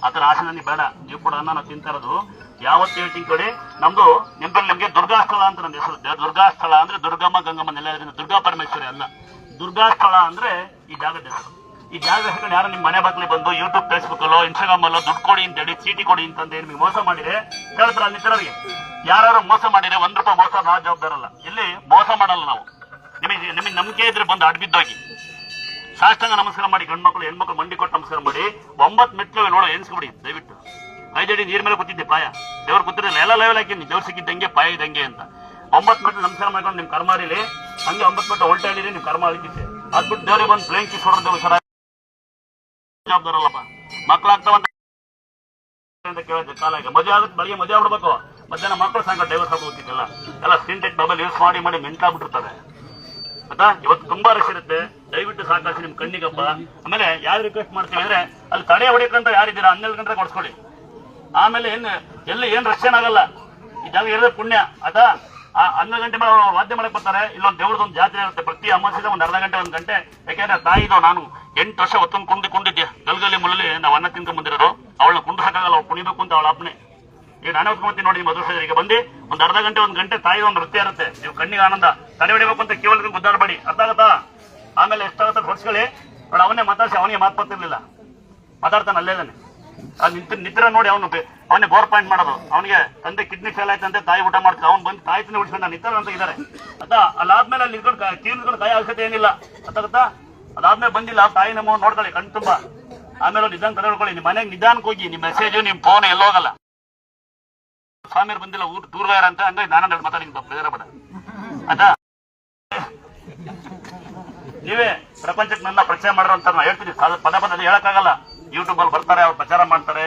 A: ಆತರ ಆಸೆ ನನಗೆ ಬೇಡ. ನೀವು ಕೂಡ ನಾವು ತಿಂತಾ ಇರೋದು ಯಾವತ್ತು ಹೇಳ್ತೀನಿ ಕಡೆ. ನಮ್ದು ನಿಮ್ಗೆ ದುರ್ಗಾಸ್ಥಳ ಅಂತ ನನ್ನ ಹೆಸರು. ದುರ್ಗಾಸ್ಥಳ ಅಂದ್ರೆ ದುರ್ಗಮ್ಮ ಗಂಗಮ್ಮ ನೆಲೆ, ದುರ್ಗಾ ಪರಮೇಶ್ವರಿ ಅಲ್ಲ. ದುರ್ಗಾಸ್ಥಳ ಅಂದ್ರೆ ಈ ಜಾಗದ ಹೆಸರು. ಈ ಜಾಗದ ಹೆಸರು ಯಾರು ನಿಮ್ಮ ಮನೆ ಬಾಗ್ಲಿ ಬಂದು ಯೂಟ್ಯೂಬ್, ಫೇಸ್ಬುಕ್ ಅಲ್ಲೋ ಇನ್ಸ್ಟಾಗ್ರಾಮ್ ಅಲ್ಲೋ ದುಡ್ಡು ಕೊಡಿ ಅಂತ ಹೇಳಿ, ಚೀಟಿ ಕೊಡಿ ಅಂತಂದು ನಿಮಗೆ ಮೋಸ ಮಾಡಿದ್ರೆ ಹೇಳ್ತಾರೆ ಅಲ್ಲಿ ನಿಂತಿರೋರಿಗೆ. ಯಾರು ಮೋಸ ಮಾಡಿದ್ರೆ 1 ರೂಪಾಯಿ ಮೋಸ ನಾವು ಜವಾಬ್ದಾರಲ್ಲ. ಇಲ್ಲಿ ಮೋಸ ಮಾಡಲ್ಲ ನಾವು. ನಿಮಗೆ ನಂಬಿಕೆ ಇದ್ರೆ ಬಂದು ಅಡ್ಬಿದ್ದೋಗಿ ಸಾಷ್ಟಾಂಗ ನಮಸ್ಕಾರ ಮಾಡಿ. ಗಂಡ್ಮಕ್ಳು ಹೆಣ್ಮಕ್ಳು ಮಂಡಿ ಕೊಟ್ಟು ನಮಸ್ಕಾರ ಮಾಡಿ. 9 ಮೆಟ್ಲು ನೋಡೋ ಎನ್ಸ್ಕೊಬಿಡಿ ದಯವಿಟ್ಟು. 5 ಅಡಿ ನೀರ್ ಮೇಲೆ ಕೂತಿದ್ದೆ ಪಾಯ. ದೇವ್ರು ಕೂತಿರಲಿಲ್ಲ, ಎಲ್ಲ ಲೆವೆಲ್ ಹಾಕಿ ದೇವ್ರು ಸಿಕ್ಕಿದ್ದಂಗೆ ಪಾಯ ಇದ್ದಂಗೆ ಅಂತ. 9 ಮೆಟ್ಲು ನಮಸ್ಕಾರ ಮಾಡ್ಕೊಂಡು ನಿಮ್ ಕರ್ಮ ಅರಿಲಿ, ಹಂಗೆ 9 ಮೆಟ್ಲು ಉಲ್ಟಾ ಅಡಿಲಿ ನಿಮ್ ಕರ್ಮ ಅಳಿತಿದ್ದೆ. ಅದ್ಬಿಟ್ಟು ದೇವ್ರಿಗೆ ಬಂದು ಪ್ಲೇನ್ ಕಿಸ್ ಹೊಡೆದು ಹುಷಾರ ಜವಾಬ್ದಾರಲ್ಲಪ್ಪ. ಮಕ್ಕಳಾಗ್ತಾವಂತ ಕೇಳಿದ್ದೆ ಕಾಲ. ಈಗ ಮದುವೆ ಆಗುತ್ತೆ, ಬೆಳಿಗ್ಗೆ ಮದುವೆ ಆಗ್ಬಿಡ್ಬೇಕು, ಮಧ್ಯಾಹ್ನ ಮಕ್ಕಳು ಸಾಯಂಕಾಲ ಡೈವರ್ಸ್ ಆಗೋಗ್ತಿದ್ದಲ್ಲ. ಎಲ್ಲ ಸಿಂಟೆಕ್ ಡಬಲ್ ಯೂಸ್ ಮಾಡಿ ಮೆಂಟಾಗ್ಬಿಟ್ಟಿರ್ತಾರೆ. ಆಯ್ತಾ? ಇವತ್ತು ತುಂಬಾ ರಶ್ ಇರುತ್ತೆ, ದಯವಿಟ್ಟು ಸಾಕಾಸಿ ನಿಮ್ ಕಣ್ಣಿಗಪ್ಪ. ಆಮೇಲೆ ಯಾರು ರಿಕ್ವೆಸ್ಟ್ ಮಾಡ್ತೀವಿ ಅಂದ್ರೆ ಅಲ್ಲಿ ತಡೆ ಹೊಡಿಯಕ್ಕಂತ ಯಾರಿದ್ದೀರಾ 12 ಗಂಟೆ ಕೊಡ್ಸ್ಕೊಳ್ಳಿ. ಆಮೇಲೆ ಏನ್ ರಶ್ ಏನಾಗಲ್ಲ, ಈ ಜಾಗ ಇರೋದೇ ಪುಣ್ಯ. ಆಯ್ತಾ? 12 ಗಂಟೆ ಮೇಲೆ ವಾದ್ಯ ಮಾಡಕ್ ಬರ್ತಾರೆ. ಇಲ್ಲೊಂದು ದೇವ್ರದೊಂದು ಜಾತ್ರೆ ಇರುತ್ತೆ ಪ್ರತಿ ಅಮಾವಾಸ್ಯೆ, ಒಂದು ಅರ್ಧ ಗಂಟೆ 1 ಗಂಟೆ. ಯಾಕೆಂದ್ರೆ ತಾಯಿದು ನಾನು 8 ವರ್ಷ ಹೊತ್ತೊಂದು ಕುಂಡಿದ್ದೆ ಗಲ್ಗಲ್ಲಿ ಮುಳ್ಳಿ. ನಾವು ಅನ್ನ ತಿನ್ಕೊಂಡ್ ಬಂದಿರೋದು, ಅವಳನ್ನ ಕುಂಡ್ರಸಾಗಲ್ಲ, ಅವ್ಳು ಕುಣಿಬೇಕು ಅಂತ ಅವಳ ಅಪ್ಪನೆ. ಈಗ ನಾನೇ ಹೊತ್ಕೊಂಡ್ತೀನಿ ನೋಡಿ, ನಿಮ್ಮ ಮಧುಸೂದರಿಗೆ ಬಂದು ಒಂದು ಅರ್ಧ ಗಂಟೆ 1 ಗಂಟೆ ತಾಯಿ ಒಂದು ನೃತ್ಯ ಇರುತ್ತೆ. ನೀವು ಕಣ್ಣಿಗೆ ಆನಂದ, ತಡೆ ಹೊಡಿಬೇಕು ಅಂತ ಕೇವಲ ಗುದ್ದಾಡಬೇಡಿ, ಅರ್ಥ ಆಗತ್ತಾ? ಆಮೇಲೆ ಎಷ್ಟಾಗತ್ತ ಹೊಡ್ಸ್ಕೊಳ್ಳಿ. ಅವಳು ಅವನೇ ಮಾತಾಡ್ಸಿ, ಅವನಿಗೆ ಮಾತು ಬರ್ತಿರ್ಲಿಲ್ಲ, ಮಾತಾಡ್ತಾನೆ ಅಲ್ಲೇದಾನೆ. ನಿಂತಿರ ನೋಡಿ ಅವನೇ ಬೋರ್ ಪಾಯಿಂಟ್ ಮಾಡೋದು. ಅವನಿಗೆ ತಂದೆ ಕಿಡ್ನಿ ಫೇಲ್ ಆಯ್ತಂತೆ, ತಾಯಿ ಊಟ ಮಾಡ್ತಾರೆ, ಅವ್ನು ಬಂದು ತಾಯಿ ತಿಂದು ಉಳಿಸ್ಕೊಂಡ ನಿಂತರ ಅಂತ ಇದ್ದಾರೆ. ಅದ ಅಲ್ಲಾದ್ಮೇಲೆ ಅಲ್ಲಿ ಕೀರ್ಕೊಂಡು ತಾಯಿ ಅವಶ್ಯಕತೆ ಏನಿಲ್ಲ, ಅರ್ಥಾಗತ್ತಾ? ಅದಾದ್ಮೇಲೆ ಬಂದಿಲ್ಲ, ತಾಯಿ ನಮ್ಮ ನೋಡ್ಕೊಳ್ಳಿ ಕಣ್ ತುಂಬಾ. ಆಮೇಲೆ ನಿಧಾನ ತಡೆ ಹೊಡ್ಕೊಳ್ಳಿ. ನಿಮ್ಮ ಮನೆಗೆ ನಿಧಾನಕ್ಕೆ ಹೋಗಿ, ನಿಮ್ಮ ಮೆಸೇಜು ನಿಮ್ಮ ಫೋನ್ ಎಲ್ಲೋಗಲ್ಲ. ಸ್ವಾಮಿಯರು ಬಂದಿಲ್ಲ, ದೂರ ಅಂತ ಹಂಗಾಗಿ ನಾನು ಮಾತಾಡಿದ ಬೇರೆ ಬೇಡ. ಆಯ್ತಾ? ನೀವೇ ಪ್ರಪಂಚಕ್ಕೆ ನನ್ನ ಪರಿಚಯ ಮಾಡ್ರ ಅಂತ ನಾ ಹೇಳ್ತೀನಿ. ಪದ ಹೇಳಕ್ಕಾಗಲ್ಲ. ಯೂಟ್ಯೂಬ್ ಅಲ್ಲಿ ಬರ್ತಾರೆ, ಅವ್ರು ಪ್ರಚಾರ ಮಾಡ್ತಾರೆ.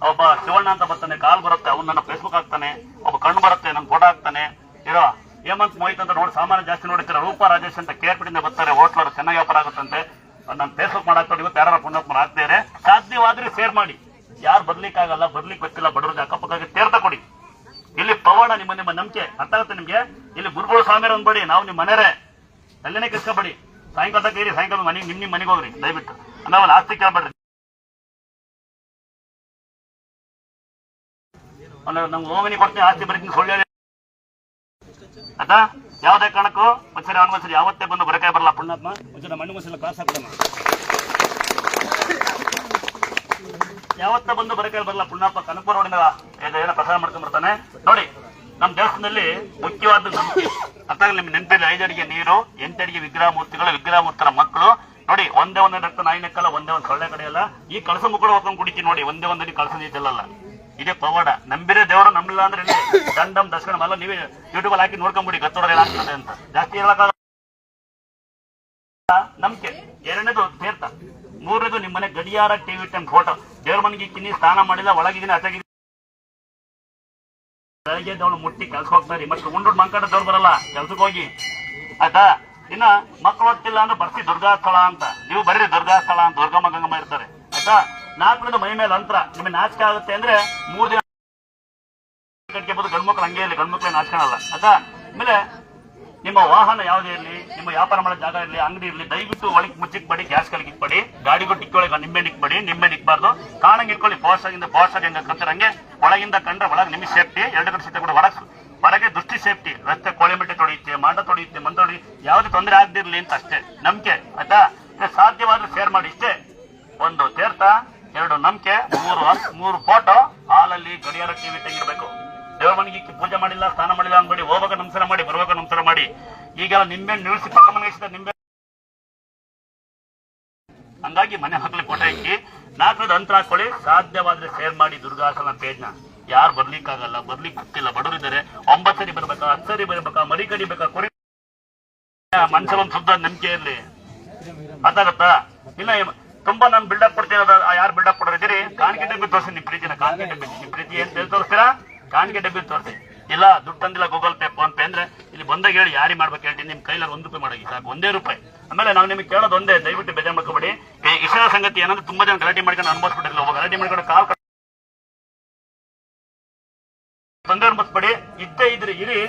A: ಒಬ್ಬ ಶಿವಣ್ಣ ಅಂತ ಬರ್ತಾನೆ, ಕಾಲ್ ಬರುತ್ತೆ, ಅವ್ನು ನನ್ನ ಫೇಸ್ಬುಕ್ ಹಾಕ್ತಾನೆ. ಒಬ್ಬ ಕಣ್ಣು ಬರುತ್ತೆ, ನನ್ನ ಫೋಟೋ ಹಾಕ್ತಾನೆ. ಇರೋ ಹೇಮಂತ್ ಮೋಹಿತ್ ಅಂತ ನೋಡಿ ಸಾಮಾನ್ಯ ಜಾಸ್ತಿ ನೋಡಿರ್ತೀರ. ರೂಪಾ ರಾಜೇಶ್ ಅಂತ ಕೇರ್ಪಿಟಿಂದ ಬರ್ತಾರೆ, ಹೋಟ್ಲರು ಚೆನ್ನಾಗಿ ವ್ಯಾಪಾರ ಆಗುತ್ತಂತೆ. ನಾನು ಫೇಸ್ಬುಕ್ ಮಾಡಾಕ್ತಾರೆ. ಇವತ್ತು ಯಾರು ಪುಣ್ಯಾತ್ಮರು ಆಗ್ತಾರೆ. ಸಾಧ್ಯವಾದ್ರೆ ಶೇರ್ ಮಾಡಿ. ಯಾರು ಬರ್ಲಿಕ್ಕಾಗಲ್ಲ, ಬರ್ಲಿಕ್ಕೆ ಗೊತ್ತಿಲ್ಲ, ಬಡವ್ರಿಗೆ ಅಕ್ಕಪಕ್ಕ ತೀರ್ಥ ಕೊಡಿ. ಇಲ್ಲಿ ಪವಾಡ ನಿಮ್ಮ ನಂಬಿಕೆ ಅರ್ಥ ಆಗುತ್ತೆ ನಿಮ್ಗೆ. ಇಲ್ಲಿ ಗುರುಗಳು ಸ್ವಾಮಿಯರು ಅಂದ್ಬೇಡಿ, ನಾವು ನಿಮ್ಮ ಮನೆಯರೇ, ಅಲ್ಲೇನೆ ಕಿಸ್ಕೊಬೇಡಿ. ಸಾಯಂಕಾಲ ಕೇರಿ, ಸಾಯಂಕಾಲ ನಿಮ್ ಮನೆಗೆ ಹೋಗ್ರಿ ದಯವಿಟ್ಟು. ನಾವಲ್ಲಿ ಆಸ್ತಿ ಕೇಳ್ಬೇಡ್ರಿ. ನಮ್ಗೆ ಹೋಗನಿ ಕೊಡ್ತೀನಿ, ಆಸ್ತಿ ಬರೀತೀನಿ ಸುಳ್ಳು ಆಯ್ತಾ? ಯಾವ್ದೇ ಕಾರಣಕ್ಕೂ ಒಂದ್ಸರಿ ಅವನ್ಸರಿ ಯಾವತ್ತೇ ಬಂದು ಬರಕಾಯಿ ಬರಲ್ಲ ಪುಣ್ಯಾತ್ಮ. ಒಂದ್ಸರಿ ಮಣ್ಣು ಮಸಲ ಕ್ಲಾಸ್ ಹಾಕ್ತಾನ, ಯಾವತ್ತ ಬಂದು ಬರಕಾಯಿ ಬರಲ್ಲ ಪುಣ್ಯಾತ್ಮ. ಕನಕಪುರ ರೋಡಿಂದ ಏನೋ ಪ್ರಸಾರ ಮಾಡ್ಕೊಂಡ್ ಬರ್ತಾನೆ ನೋಡಿ. ನಮ್ಮ ದೇವಸ್ಥಾನದಲ್ಲಿ ಮುಖ್ಯವಾದ ನಂಬಿಕೆ ಅರ್ಥ ನಿಮ್ಗೆ ನೆನಪಿಲ್ಲ. 5 ಅಡಿಗೆ ನೀರು, 8 ಅಡಿಗೆ ವಿಗ್ರಹ ಮೂರ್ತಿಗಳು, ವಿಗ್ರಹ ಮೂರ್ತರ ಮಕ್ಕಳು ನೋಡಿ. ಒಂದೇ ಒಂದು ರಕ್ತ ನಾಯಿ ನೆಕ್ಕಲ್ಲ, ಒಂದೇ ಒಂದು ಸೊಳ್ಳೆ ಕಡೆಯಲ್ಲ. ಈ ಕಳಸ ಮುಕ್ಕಳು ಹೊತ್ಕೊಂಡು ಕುಡಿತೀವಿ ನೋಡಿ, ಒಂದೇ ಒಂದಡಿ ಕಳಸ ನೀತಿಲ್ಲ. ಇದೇ ಪವಾಡ. ನಂಬಿರೇ ದೇವರು, ನಂಬಿಲ್ಲ ಅಂದ್ರೆ ಇಲ್ಲಿ ದಂಡಂ ದರ್ಶನ ಅಲ್ಲ. ನೀವೇ ಯೂಟ್ಯೂಬ್ ಅಲ್ಲಿ ಹಾಕಿ ನೋಡ್ಕೊಂಡ್ಬಿಡಿ ಗತ್ತೋಡ ಏನಾಗ್ತದೆ ಅಂತ. ಜಾಸ್ತಿ ಹೇಳಕ್ಕಾಗ ನಂಬಿಕೆ. 2ನೇದು ತೀರ್ಥ. 3ನೇದು ನಿಮ್ಮ ಮನೆ ಗಡಿಯಾರ, ಟಿವಿ ಟೈಮ್, ಫೋಟೋ. ದೇವ್ರ ಮನೆಗೆ ಕಿನ್ನಿ ಸ್ನಾನ ಮಾಡಿಲ್ಲ, ಒಳಗಿದ್ದೀನಿ ಅಚಾಗಿ ಬೆಳಗ್ಗೆ ಅವಳು ಮುಟ್ಟಿ ಕೆಲ್ಸ ಹೋಗ್ತಾರೆ. ಮತ್ತೆ ಉಂಡು ಮಂಕಡದವ್ರು ಬರಲ್ಲ, ಕೆಲ್ಸಕ್ಕೆ ಹೋಗಿ ಆಯ್ತಾ? ಇನ್ನ ಮಕ್ಕಳು ಓದ್ತಿಲ್ಲ ಅಂದ್ರೆ ಬರ್ಸಿ ದುರ್ಗಾಸ್ಥಳ ಅಂತ, ನೀವು ಬರೀ ದುರ್ಗಾಸ್ಥಳ ಅಂತ, ದುರ್ಗಮ್ಮ ಗಂಗಮ್ಮ ಇರ್ತಾರೆ ಆಯ್ತಾ? 4ನೇದು ಮೈ ಮೇಲೆ ಅಂತರ. ನಿಮಗೆ ನಾಚಿಕೆ ಆಗುತ್ತೆ ಅಂದ್ರೆ 3 ದಿನ ಕಟ್ಗೆ ಬಂದು ಗಂಡ್ಮಕ್ಳು ಹಂಗೆ ಇರಲಿ, ಗಂಡ್ಮಕ್ಳು ನಾಚ್ಕೊಳಲ್ಲ ಆಯ್ತಾ? ಆಮೇಲೆ ನಿಮ್ಮ ವಾಹನ ಯಾವುದೇ ಇರಲಿ, ನಿಮ್ಮ ವ್ಯಾಪಾರ ಮಾಡೋ ಜಾಗ ಇರಲಿ, ಅಂಗಡಿ ಇರಲಿ, ದಯವಿಟ್ಟು ಒಳಗೆ ಮುಚ್ಚಿಕ್ಬೇಡಿ, ಗ್ಯಾಸ್ ಗಳಿಗೆ ಇಟ್ಬೇಡಿ, ಗಾಡಿಗೂ ಟಿಕ್ಕೊಳಗೆ ನಿಂಬೆ ಇಕ್ಬೇಡಿ, ನಿಂಬೆ ಇಕ್ಬಾರ್ದು. ಕಾಣಂಗೆ ಇಟ್ಕೊಳ್ಳಿ. ಪೋಸ್ಟರ್ ಹೆಂಗೆ ಕಲ್ತಿರಂಗೆ ಒಳಗಿಂದ ಕಂಡ್ರೆ ಒಳಗೆ ನಿಮಗೆ ಸೇಫ್ಟಿ. 2 ಕಡೆ ಸಿಗ್ತಾ ಕೂಡ ಹೊರಗೆ ದೃಷ್ಟಿ ಸೇಫ್ಟಿ. ರಸ್ತೆ ಕೋಳಿ ಮೆಟ್ಟೆ ತೊಳೆಯುತ್ತೆ, ಮಾಡ ತೊಳೆಯುತ್ತೆ, ಮಂದೊಳಿ ಯಾವುದೇ ತೊಂದರೆ ಆಗದಿರ್ಲಿ ಅಂತ ಅಷ್ಟೇ ನಂಬಿಕೆ ಆಯ್ತಾ? ಸಾಧ್ಯವಾದ್ರೆ ಶೇರ್ ಮಾಡಿ ಇಷ್ಟೇ. 1 ತೀರ್ಥ, 2 ನಂಬಿಕೆ, 3 ಫೋಟೋ. ಹಾಲಲ್ಲಿ ಗಡಿಯಾರ, ಟಿವಿ ತೆಗಿರ್ಬೇಕು. ದೇವ್ರ ಮನೆಗೆ ಪೂಜೆ ಮಾಡಿಲ್ಲ, ಸ್ನಾನ ಮಾಡಿಲ್ಲ ಅನ್ಬೇಡಿ. ಹೋಗಬೇಕು ನಮಸ್ಕಾರ ಮಾಡಿ, ಬರುವಾಗ ನಮಸ್ಕಾರ ಮಾಡಿ. ಈಗೆಲ್ಲ ನಿಂಬೆ ನಿಲ್ಲಿಸಿ ಪಕ್ಕ ಮನೆ ನಿಂಬೆ. ಹಂಗಾಗಿ ಮನೆ ಹಾಕಲಿ ಫೋಟೋ ಹಾಕಿ 4ನೇದು ಅಂತರ ಹಾಕೊಳ್ಳಿ. ಸಾಧ್ಯವಾದ್ರೆ ಶೇರ್ ಮಾಡಿ ದುರ್ಗಾಸನ ಪೇಜ್ನ. ಯಾರು ಬರ್ಲಿಕ್ಕಾಗಲ್ಲ, ಬರ್ಲಿಕ್ಕೆ ಗೊತ್ತಿಲ್ಲ, ಬಡವರಿದ್ದಾರೆ. 9 ಸರಿ ಬರ್ಬೇಕಾ, 10 ಸರಿ ಬರ್ಬೇಕಾ, ಮರಿ ಕಡಿಬೇಕಾ, ಕುರಿ ಮನುಷ್ಯ ಒಂದು ಶುದ್ಧ ನಂಬಿಕೆ ಇರ್ಲಿ. ಅರ್ಥ ಆಗತ್ತಾ? ಇಲ್ಲ ತುಂಬಾ ನಾನು ಬಿಲ್ಡಪ್ ಕೊಡ್ತೀನಿ. ಯಾರು ಬಿಲ್ಡಪ್ ಕೊಡೋರಿದ್ದೀರಿ, ಕಾಣಿಕೆ ಡಬ್ಬಿ ತೋರಿಸಿ ನಿಮ್ಮ ಪ್ರೀತಿನ. ಕಾಣಿಕೆ ಡಬ್ಬಿ ನಿಮ್ಮ ಪ್ರೀತಿ ಏನ್ ತೋರಿಸ್ತೀರಾ? ಕಾಣಿಕೆ ಡಬ್ಬಿ ತೋರಿಸಿ. ಇಲ್ಲ ದುಡ್ಡು ತಂದಿಲ್ಲ, ಗೂಗಲ್ ಪೇ, ಫೋನ್ ಪೇ ಅಂದ್ರೆ ಇಲ್ಲಿ ಬಂದಾಗ ಹೇಳಿ, ಯಾರಿಗೆ ಮಾಡ್ಬೇಕು ಹೇಳ್ತೀನಿ. ನಿಮ್ ಕೈಲಾರ ₹1 ಮಾಡಿ ಸಾಕು, ₹1. ಆಮೇಲೆ ನಾವು ನಿಮ್ಗೆ ಕೇಳೋದು ಒಂದೇ, ದಯವಿಟ್ಟು ಬೇಜಾರು ಮಾಡ್ಕೊಬೇಡಿ. ಇಷ್ಟರ ಸಂಗತಿ ಏನಂದ್ರೆ ತುಂಬಾ ಜನ ಗಲಾಟೆ ಮಾಡ್ಕೊಂಡು ಅನುಭವಿಸ್ಬಿಟ್ಟಿರಲ್ಲ. ಒಬ್ಬ ಗಲಾಟೆ ಮಾಡ್ಕೊಂಡು ಕಾಲ್ ತೊಂದರೆ ಅನುಭವಿಸ್ಬೇಡಿ. ಇದ್ದೇ ಇದ್ರಿ ಇರಿ,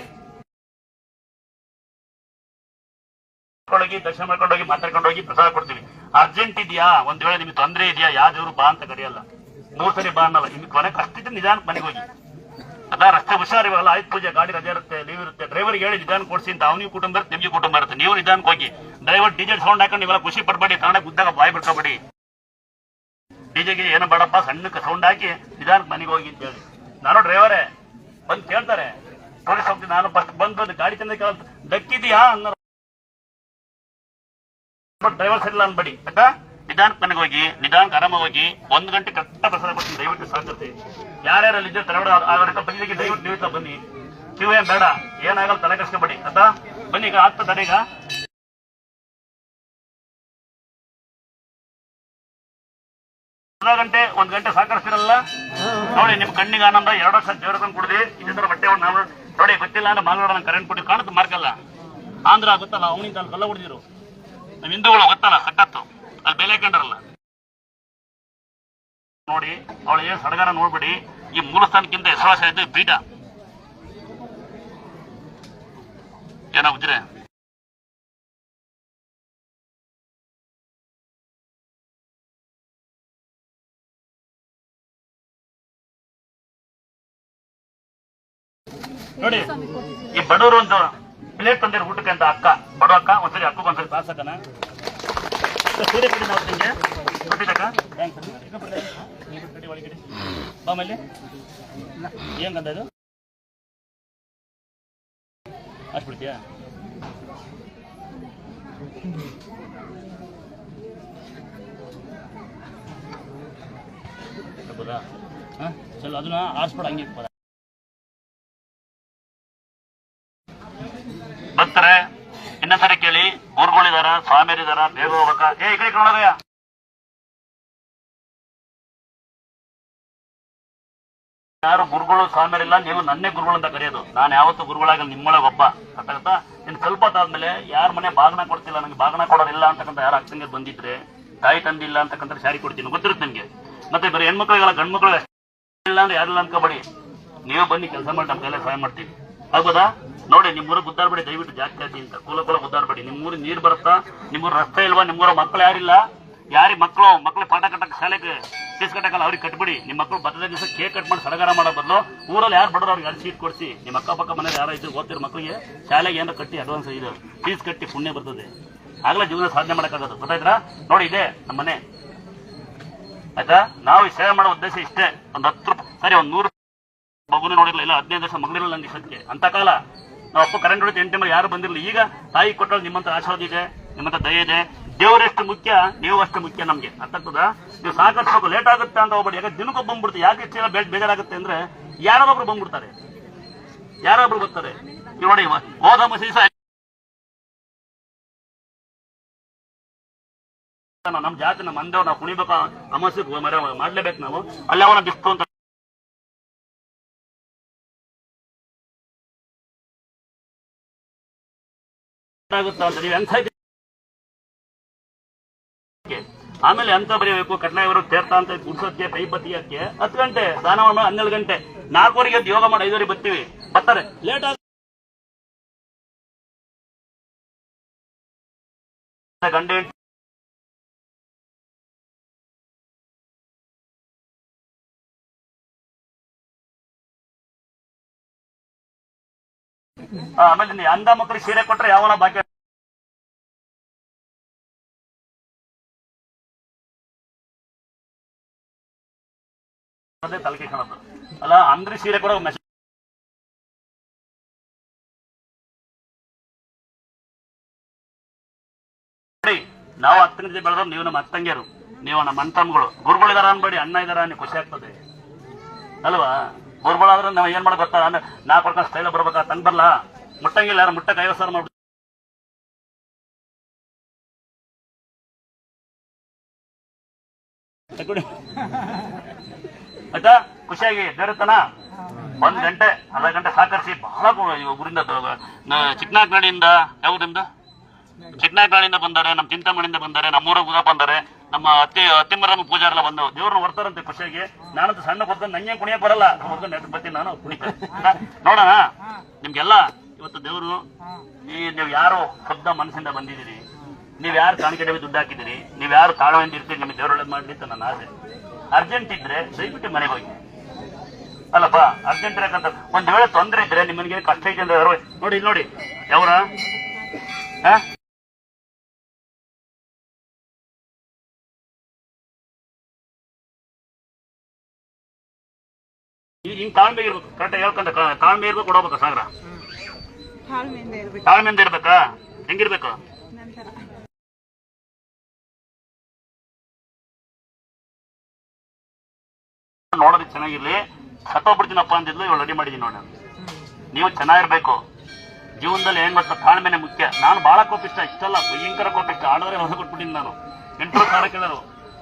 A: ದರ್ಶನ ಮಾಡ್ಕೊಂಡು ಹೋಗಿ, ಮಾತಾಡ್ಕೊಂಡು ಹೋಗಿ ಪ್ರಸಾದ ಕೊಡ್ತೀವಿ. ಅರ್ಜೆಂಟ್ ಇದೆಯಾ, ಒಂದ್ ವೇಳೆ ನಿಮ್ಗೆ ತೊಂದರೆ ಇದೆಯಾ, ಯಾವ ದೇವರು ಬಾ ಅಂತ ಕರೆಯಲ್ಲ, 3 ಸರಿ ಬಾ ಅನ್ನಲ್ಲ. ನಿಮ್ಗೆ ಕೊನೆ ಕಷ್ಟ ಇದ್ರೆ ನಿಧಾನಕ್ಕೆ ಮನೆಗೆ ಹೋಗಿ. ಅದ ರಸ್ತೆ ಹುಷಾರಿವಲ್ಲ, ಆಯ್ತು ಪೂಜೆ, ಗಾಡಿ ರಜೆ ಇರುತ್ತೆ, ಲೀವ್ ಇರುತ್ತೆ. ಡ್ರೈವರ್ಗೆ ಹೇಳಿ ನಿಧಾನ ಕೊಡ್ಸಿ ಅಂತ. ಅವನಿಗೆ ಕುಟುಂಬ ಇರುತ್ತೆ, ನಿಮ್ಗೆ ಕುಟುಂಬ ಇರುತ್ತೆ. ನೀವು ನಿಧಾನಕ್ಕೆ ಹೋಗಿ. ಡ್ರೈವರ್ ಡಿಜೆ ಸೌಂಡ್ ಹಾಕೊಂಡು ನೀವೆಲ್ಲ ಖುಷಿ ಪಡ್ಬೇಡಿ. ಕನ್ನಡ ಗುದ್ದಾಗ ಬಾಯ್ ಬಿಡ್ಕೋಬೇಡಿ. ಡಿಜೆಗೆ ಏನು ಬೇಡಪ್ಪ, ಸಣ್ಣಕ್ಕೆ ಸೌಂಡ್ ಹಾಕಿ ನಿಧಾನಕ್ಕೆ ಮನೆಗೆ ಹೋಗಿ ಅಂತ ಹೇಳಿ. ನಾನು ಡ್ರೈವರೇ ಬಂದು ಕೇಳ್ತಾರೆ, ಪೊಲೀಸ್ ಹೋಗ್ತೀನಿ ನಾನು ಫಸ್ಟ್ ಬಂದು ಗಾಡಿ ತಂದ ಡಕ್ಕಿದೆಯಾ ಅನ್ನೋ ಡ್ರೈವರ್ ಸರಿಲ್ಲ ಅನ್ಬೇಡಿ ಆಯ್ತಾ? ನಿಧಾನಕ್ಕೆ ಮನೆಗೆ ಹೋಗಿ ನಿಧಾನಕ್ಕೆ ಆರಾಮಾಗಿ ಹೋಗಿ 1 ಗಂಟೆ ಕರೆಕ್ಟ್ ಪ್ರಸಾದ ಕೊಡ್ತೀನಿ. ದಯವಿಟ್ಟು ಸಹಕರಿಸಿ. ಯಾರ್ಯಾರಲ್ಲಿ ಇದ್ದರೆ ತಲೆಬಡ ಅವರ ಬನ್ನಿಗೆ ದಯವಿಟ್ಟು ನೀವು ಬನ್ನಿ. ಕ್ಯೂ ಏನ್ ಬೇಡ, ಏನಾಗಲ್ಲ, ತಲೆ ಕಸ್ಕೊಬೇಡಿ ಆಯ್ತಾ. ಬನ್ನಿ, ಈಗ ಆಗ್ತದೆ. ಈಗ 1 ಗಂಟೆ ಸಹಕರಿಸ್ತಿರಲ್ಲ ನೋಡಿ. ನಿಮ್ ಕಣ್ಣಿಗೆ ಆನಂದ 2 ವರ್ಷ ದೇವ್ರಕೊಂಡು ಕುಡ್ದಿ ಇದ್ರ ಬಟ್ಟೆ ನಾವು ನೋಡಿ. ಗೊತ್ತಿಲ್ಲ ಅಂದ್ರೆ ಮಂಗಳೂರು ಕರೆಂಟ್ ಕೊಟ್ಟು ಕಾಣುತ್ತೆ ಮಾರ್ಕಲ್ಲ. ಆಂಧ್ರ ಗೊತ್ತಲ್ಲ, ಅವನಿಂದ ಅಲ್ಲಿ ಕಲ್ಲ ಹೊಡೆದಿರು. ನಮ್ ಹಿಂದೂಗಳು ಗೊತ್ತಲ್ಲ, ಸಕ್ಕತ್ತು ಅಲ್ಲಿ ಬೆಲೆ ಕಂಡ್ರಲ್ಲ ನೋಡಿ. ಅವಳು ಏನ್ ಸಡಗರ ನೋಡ್ಬಿಡಿ. ಈ ಮೂಲಸ್ಥಾನಕ್ಕಿಂತ ಹೆಸರುವಾಸ ಇದ್ದು ಪೀಠ ಏನಾಗುದ್ರೆ ನೋಡಿ. ಈ ಬಡವರು ಒಂದು ಪ್ಲೇಟ್ ತಂದಿರು ಊಟಕ್ಕೆ ಅಂತ ಅಕ್ಕ, ಬಡ ಅಕ್ಕ ಒಂದ್ಸರಿ ಅಕ್ಕಗೆ ಒಂದ್ಸರಿ ಪಾಸಕ್ಕನ ಸೀರೆ ಕಡೆ ನಾವು ನಿಂಗೆ ಕೊಟ್ಟಿದ್ದಕ್ಕ ಒಳಗಡೆ ಆಮೇಲೆ ಏನ್ಕಂತ ಇದು ಅಷ್ಟ್ಬಿಡ್ತೀಯಾ? ಹೌದಾ? ಹಾಂ ಚಲೋ, ಅದನ್ನ ಆರಿಸ್ಬಿಡ ಹಂಗೆ ಬರ್ತಾರೆ. ಇನ್ನೊಂದ್ಸರಿ ಕೇಳಿ, ಗುರುಗಳಿದಾರ, ಸ್ವಾಮಿಯರಿದಾರ, ಬೇಗ ಹೋಗ್ಬೇಕ. ಈ ಕಡೆ ನೋಡೋದಯ್ಯ. ಯಾರು ಗುರುಗಳು ಸ್ವಾಮಿಯರಿಲ್ಲ, ನೀವು ನನ್ನೇ ಗುರುಗಳು ಅಂತ ಕರೆಯೋದು. ನಾನು ಯಾವತ್ತೂ ಗುರುಗಳಾಗ ನಿಮ್ಮೊಳಗೆ ಒಬ್ಬ ಅರ್ಥ. ಇನ್ನು ಸ್ವಲ್ಪ ಹೊತ್ತಾದ್ಮೇಲೆ ಯಾರ ಮನೆ ಬಾಗನ ಕೊಡ್ತಿಲ್ಲ, ನಂಗೆ ಬಾಗನ ಕೊಡೋದಿಲ್ಲ ಅಂತಕ್ಕಂಥ ಯಾರು ಅಕ್ಕಂಗೆ ಬಂದಿದ್ರೆ, ತಾಯಿ ತಂದಿಲ್ಲ ಅಂತಕ್ಕಂಥ ಶಾರಿ ಕೊಡ್ತೀನಿ, ಗೊತ್ತಿರುತ್ತೆ ನಿಮ್ಗೆ. ಮತ್ತೆ ಬರೀ ಹೆಣ್ಮಕ್ಳಿಗೆಲ್ಲ ಗಂಡು ಮಕ್ಳು ಇಲ್ಲ ಅಂದ್ರೆ ಯಾರಿಲ್ಲ ಅನ್ಕೋಬೇಡಿ. ನೀವು ಬನ್ನಿ, ಕೆಲಸ ಮಾಡಿ ನಮ್ಮ ಕೈಲೇ ಸಹಾಯ ಮಾಡ್ತೀವಿ. ಆಗ್ಬೋದಾ? ನೋಡಿ, ನಿಮ್ಮೂರಿಗೆ ಗುದ್ದಾಡ್ಬೇಡಿ ದಯವಿಟ್ಟು. ಜಾಸ್ತಿ ಅಂತ ಕೂಲ ಗುದ್ದಾಡ್ಬೇಡಿ. ನಿಮ್ಮೂರಿಗೆ ನೀರು ಬರುತ್ತಾ? ನಿಮ್ಮೂರು ರಸ್ತೆ ಇಲ್ವಾ? ನಿಮ್ಮೂರ ಮಕ್ಕಳು ಯಾರಿಲ್ಲ? ಯಾರಿಗೆ ಮಕ್ಕಳು ಪಾಠ ಕಟ್ಟಕ್ಕೆ ಶಾಲೆಗೆ ಫೀಸ್ ಕಟ್ಟಕ್ಕಲ್ಲ, ಅವ್ರಿಗೆ ಕಟ್ಬಿಡಿ. ನಿಮ್ಮ ಮಕ್ಕಳು ಬರ್ತಡೇ ದಿವಸ ಕೇಕ್ ಕಟ್ ಮಾಡಿ ಸಡಗರ ಮಾಡೋ ಬದಲು ಊರಲ್ಲಿ ಯಾರು ಬಡೋರು ಅವ್ರಿಗೆ ಅಲ್ಲಿ ಸೀಟ್ ಕೊಡಿಸಿ. ನಿಮ್ಮ ಅಕ್ಕಪಕ್ಕ ಮನೇಲಿ ಯಾರು ಇದ್ದು ಓದ್ತಿರೋ ಮಕ್ಕಳಿಗೆ ಶಾಲೆಗೆ ಏನಾರು ಕಟ್ಟಿ ಅಡ್ವಾನ್ಸ್ ಇದು ಫೀಸ್ ಕಟ್ಟಿ ಪುಣ್ಯ ಬರ್ತದೆ. ಆಗಲೇ ಜೀವನ ಸಾಧನೆ ಮಾಡೋಕ್ಕಾಗೋದು. ಗೊತ್ತಾಯ್ತಾ? ನೋಡಿ, ಇದೆ ನಮ್ಮ ಮನೆ ಆಯ್ತಾ. ನಾವು ಈ ಸೇವೆ ಮಾಡೋ ಉದ್ದೇಶ ಇಷ್ಟೇ. ಒಂದು 10 ರೂಪಾಯಿ ಸರಿ, ಒಂದು 100 ಮಗುನೇ ನೋಡಿರಲಿಲ್ಲ, ಇಲ್ಲ 15 ವರ್ಷ ಮಗಳಿರಲ್ಲ ನಂಗೆ ಸತ್ಯ ಅಂತ ಕಾಲ. ನಾವು ಅಪ್ಪ ಕರೆಂಟ್ ಹೊಡಿತು 8 ಟೈಮಲ್ಲಿ ಯಾರು ಬಂದಿರಲಿಲ್ಲ. ಈಗ ತಾಯಿ ಕೊಟ್ಟಳು, ನಿಮ್ಮಂತ ಆಶೀರ್ವಾದ ಇದೆ, ನಿಮ್ಮಂತ ದಯ ಇದೆ. ದೇವರೆಷ್ಟು ಮುಖ್ಯ, ನೀವು ಅಷ್ಟು ಮುಖ್ಯ ನಮ್ಗೆ. ಅರ್ಥ ಆಗ್ತದ? ನೀವು ಸಾಕಷ್ಟು ಲೇಟ್ ಆಗುತ್ತೆ ಅಂತ ಹೋಗ್ಬೇಡಿ. ಯಾಕೆ ದಿನಕ್ಕೊಬ್ಬ ಬಂದ್ಬಿಡ್ತೀವಿ. ಯಾಕೆ ಇಷ್ಟೆಲ್ಲ ಬೇಜಾರಾಗುತ್ತೆ ಅಂದ್ರೆ ಯಾರೊಬ್ರು ಬಂದ್ಬಿಡ್ತಾರೆ, ಯಾರೊಬ್ರು ಬರ್ತಾರೆ. ನೋಡಿ, ಹೋದ ಮಸೀಸ ನಮ್ ಜಾತಿ, ನಮ್ಮ ಮಂದೇವ್ ನಾವು ಕುಣಿಬೇಕು, ಅಮಾಸೆಗೆ ಮಾಡ್ಲೇಬೇಕು ನಾವು. ಅಲ್ಲಿ ಅವನ ಬಿಸ್ತು ಅಂತ ಆಗುತ್ತೆ ಅಂತ ನೀವು ಎಂಥ. ಆಮೇಲೆ ಅಂತ ಬರೀಬೇಕು, ಕಟ್ಲಾಯವರು ತೀರ್ಥ ಅಂತ ಗುಡ್ಸೋಕ್ಕೆ, ಕೈ ಬತ್ತಿಯಕ್ಕೆ 10 ಗಂಟೆ ಸ್ನಾನ ಮಾಡಿ 12 ಗಂಟೆ 4 ಯೋಗ ಮಾಡಿ 5 ಬರ್ತೀವಿ. ಬರ್ತಾರೆ ಲೇಟ್ ಆಗ ಗಂಟೆ. ಆಮೇಲೆ ಅಂಧ ಮಕ್ಕಳಿಗೆ ಸೀರೆ ಕೊಟ್ರೆ ಯಾವನ ಬಾಕಿ ತಲೆಕೆ ಕಾಣೋದು ಅಲ್ಲ. ಅಂದ್ರೆ ಸೀರೆ ಕೂಡ ಮೆಸೇಜ್ ನಾವು 10 ಗಂಟೆ ಬೆಳೆದ್ರು, ನೀವು ನಮ್ಮ ಅತ್ತಂಗಿಯರು, ನೀವು ನಮ್ಮ ಅಣ್ತಮ್ಗಳು. ಗುರುಗಳಿದಾರ ಅನ್ಬೇಡಿ, ಅಣ್ಣ ಇದಾರ ನೀವು ಖುಷಿ ಆಗ್ತದೆ ಅಲ್ವಾ? ಗುರುಗಳಾದ್ರೆ ನಾವು ಏನ್ ಮಾಡಕ್ ಗೊತ್ತಾ ಅಂದ್ರೆ, ನಾ ಕೊಡ್ಕೊಂಡು ಸ್ಟೈಲ ಬರ್ಬೇಕಾ, ತಂದ್ ಬರ್ಲಾ, ಮುಟ್ಟಂಗಿಲ್ಲ, ಯಾರು ಮುಟ್ಟಕ್ಕೆ 50 ಸಾವಿರ ಮಾಡ್ಬಿಟ್ಟು ಆಯ್ತಾ. ಖುಷಿಯಾಗಿ ಬೇರೆತನ 1 ಗಂಟೆ 1/2 ಗಂಟೆ ಸಹಕರಿಸಿ. ಬಹಳ ಊರಿಂದ ಚಿಕ್ಕನಾಗ್ನಾಡಿಯಿಂದ, ಯಾವುದರಿಂದ ಚಿಕ್ಕನಾಗ್ನಾಡಿಂದ ಬಂದಾರೆ, ನಮ್ಮ ಚಿಂತಾಮಣಿಯಿಂದ ಬಂದಾರೆ, ನಮ್ಮೂರ ಊರ ಬಂದಾರೆ, ನಮ್ಮ ಅತ್ತಿಮರಮ್ಮ ಪೂಜಾರೆಲ್ಲ ಬಂದು ದೇವ್ರನ್ನ ಹೊರ್ತಾರಂತೆ ಖುಷಿಯಾಗಿ. ನಾನಂತೂ ಸಣ್ಣ ಕೊಡ್ತಾನೆ, ನಂಗೆ ಕುಣಿಯಕ್ ಬರಲ್ಲ, ಹೊರ್ಕೊಂಡು ನೆಟ್ಟು ಬರ್ತೀನಿ ನಾನು ಕುಣಿತೇನೆ. ನೋಡೋಣ ನಿಮ್ಗೆಲ್ಲ ಇವತ್ತು ದೇವರು. ನೀವು ಯಾರು ಶುದ್ಧ ಮನಸ್ಸಿಂದ ಬಂದಿದ್ದೀರಿ, ನೀವು ಯಾರು ಕಾಣಿಕೆ ದುಡ್ಡು ಹಾಕಿದ್ದೀರಿ, ನೀವು ಯಾರು ತಾಳ್ಮೆಯಿಂದ ಇರ್ತೀರಿ, ನಿಮ್ಗೆ ದೇವ್ರ ಒಳ್ಳೇದು ಮಾಡ್ಲಿ ಅಂತ ನನ್ನ ಆಸೆ. ಅರ್ಜೆಂಟ್ ಇದ್ರೆ ದಯವಿಟ್ಟು ಮನೆಗೆ ಹೋಗಿ ಅಲ್ಲಪ್ಪ. ಅರ್ಜೆಂಟ್ ಇರಕಂತ ಒಂದ್ ವೇಳೆ ತೊಂದರೆ ಇದ್ರೆ, ನಿಮಗೆ ಕಷ್ಟ ಇದೆ ಅಂದ್ರೆ ನೋಡಿ, ಇಲ್ಲಿ ನೋಡಿ ಯಾವ್ರ ಹಿಂಗ್ ತಾಳ್ಮೆ ಇರ್ಬೇಕು. ಕರೆಕ್ಟ್ ಹೇಳ್ಕೊಂಡ ತಾಳ್ಮೆ ಇರ್ಬೇಕು, ಕೊಡೋಬೇಕಾ ಸಾಗರ? ತಾಳ್ಮೆಯಿಂದ ಇರ್ಬೇಕಾ? ಹೆಂಗಿರ್ಬೇಕು? ನೋಡೋದಕ್ಕೆ ಚೆನ್ನಾಗಿರ್ಲಿ, ಸತ್ತೋಗ್ಬಿಡ್ತೀನಪ್ಪ ಅಂದಿದ್ಲು, ಇವಳು ರೆಡಿ ಮಾಡಿದೀನಿ ನೋಡಿ. ನೀವು ಚೆನ್ನಾಗಿರ್ಬೇಕು ಜೀವನದಲ್ಲಿ. ಏನ್ ಗೊತ್ತಾ, ತಾಳ್ಮೆನೆ ಮುಖ್ಯ. ನಾನು ಬಹಳ ಕೋಪಿಷ್ಟ, ಇಷ್ಟಲ್ಲ ಭಯಂಕರ ಕೋಪಿಷ್ಟ. ಆಡೋದ್ರೆ ಹೊಸ ಕೊಟ್ಬಿಟ್ಟಿನಿ ನಾನು. 8 ಸಾಲ ಕೇಳೋರು,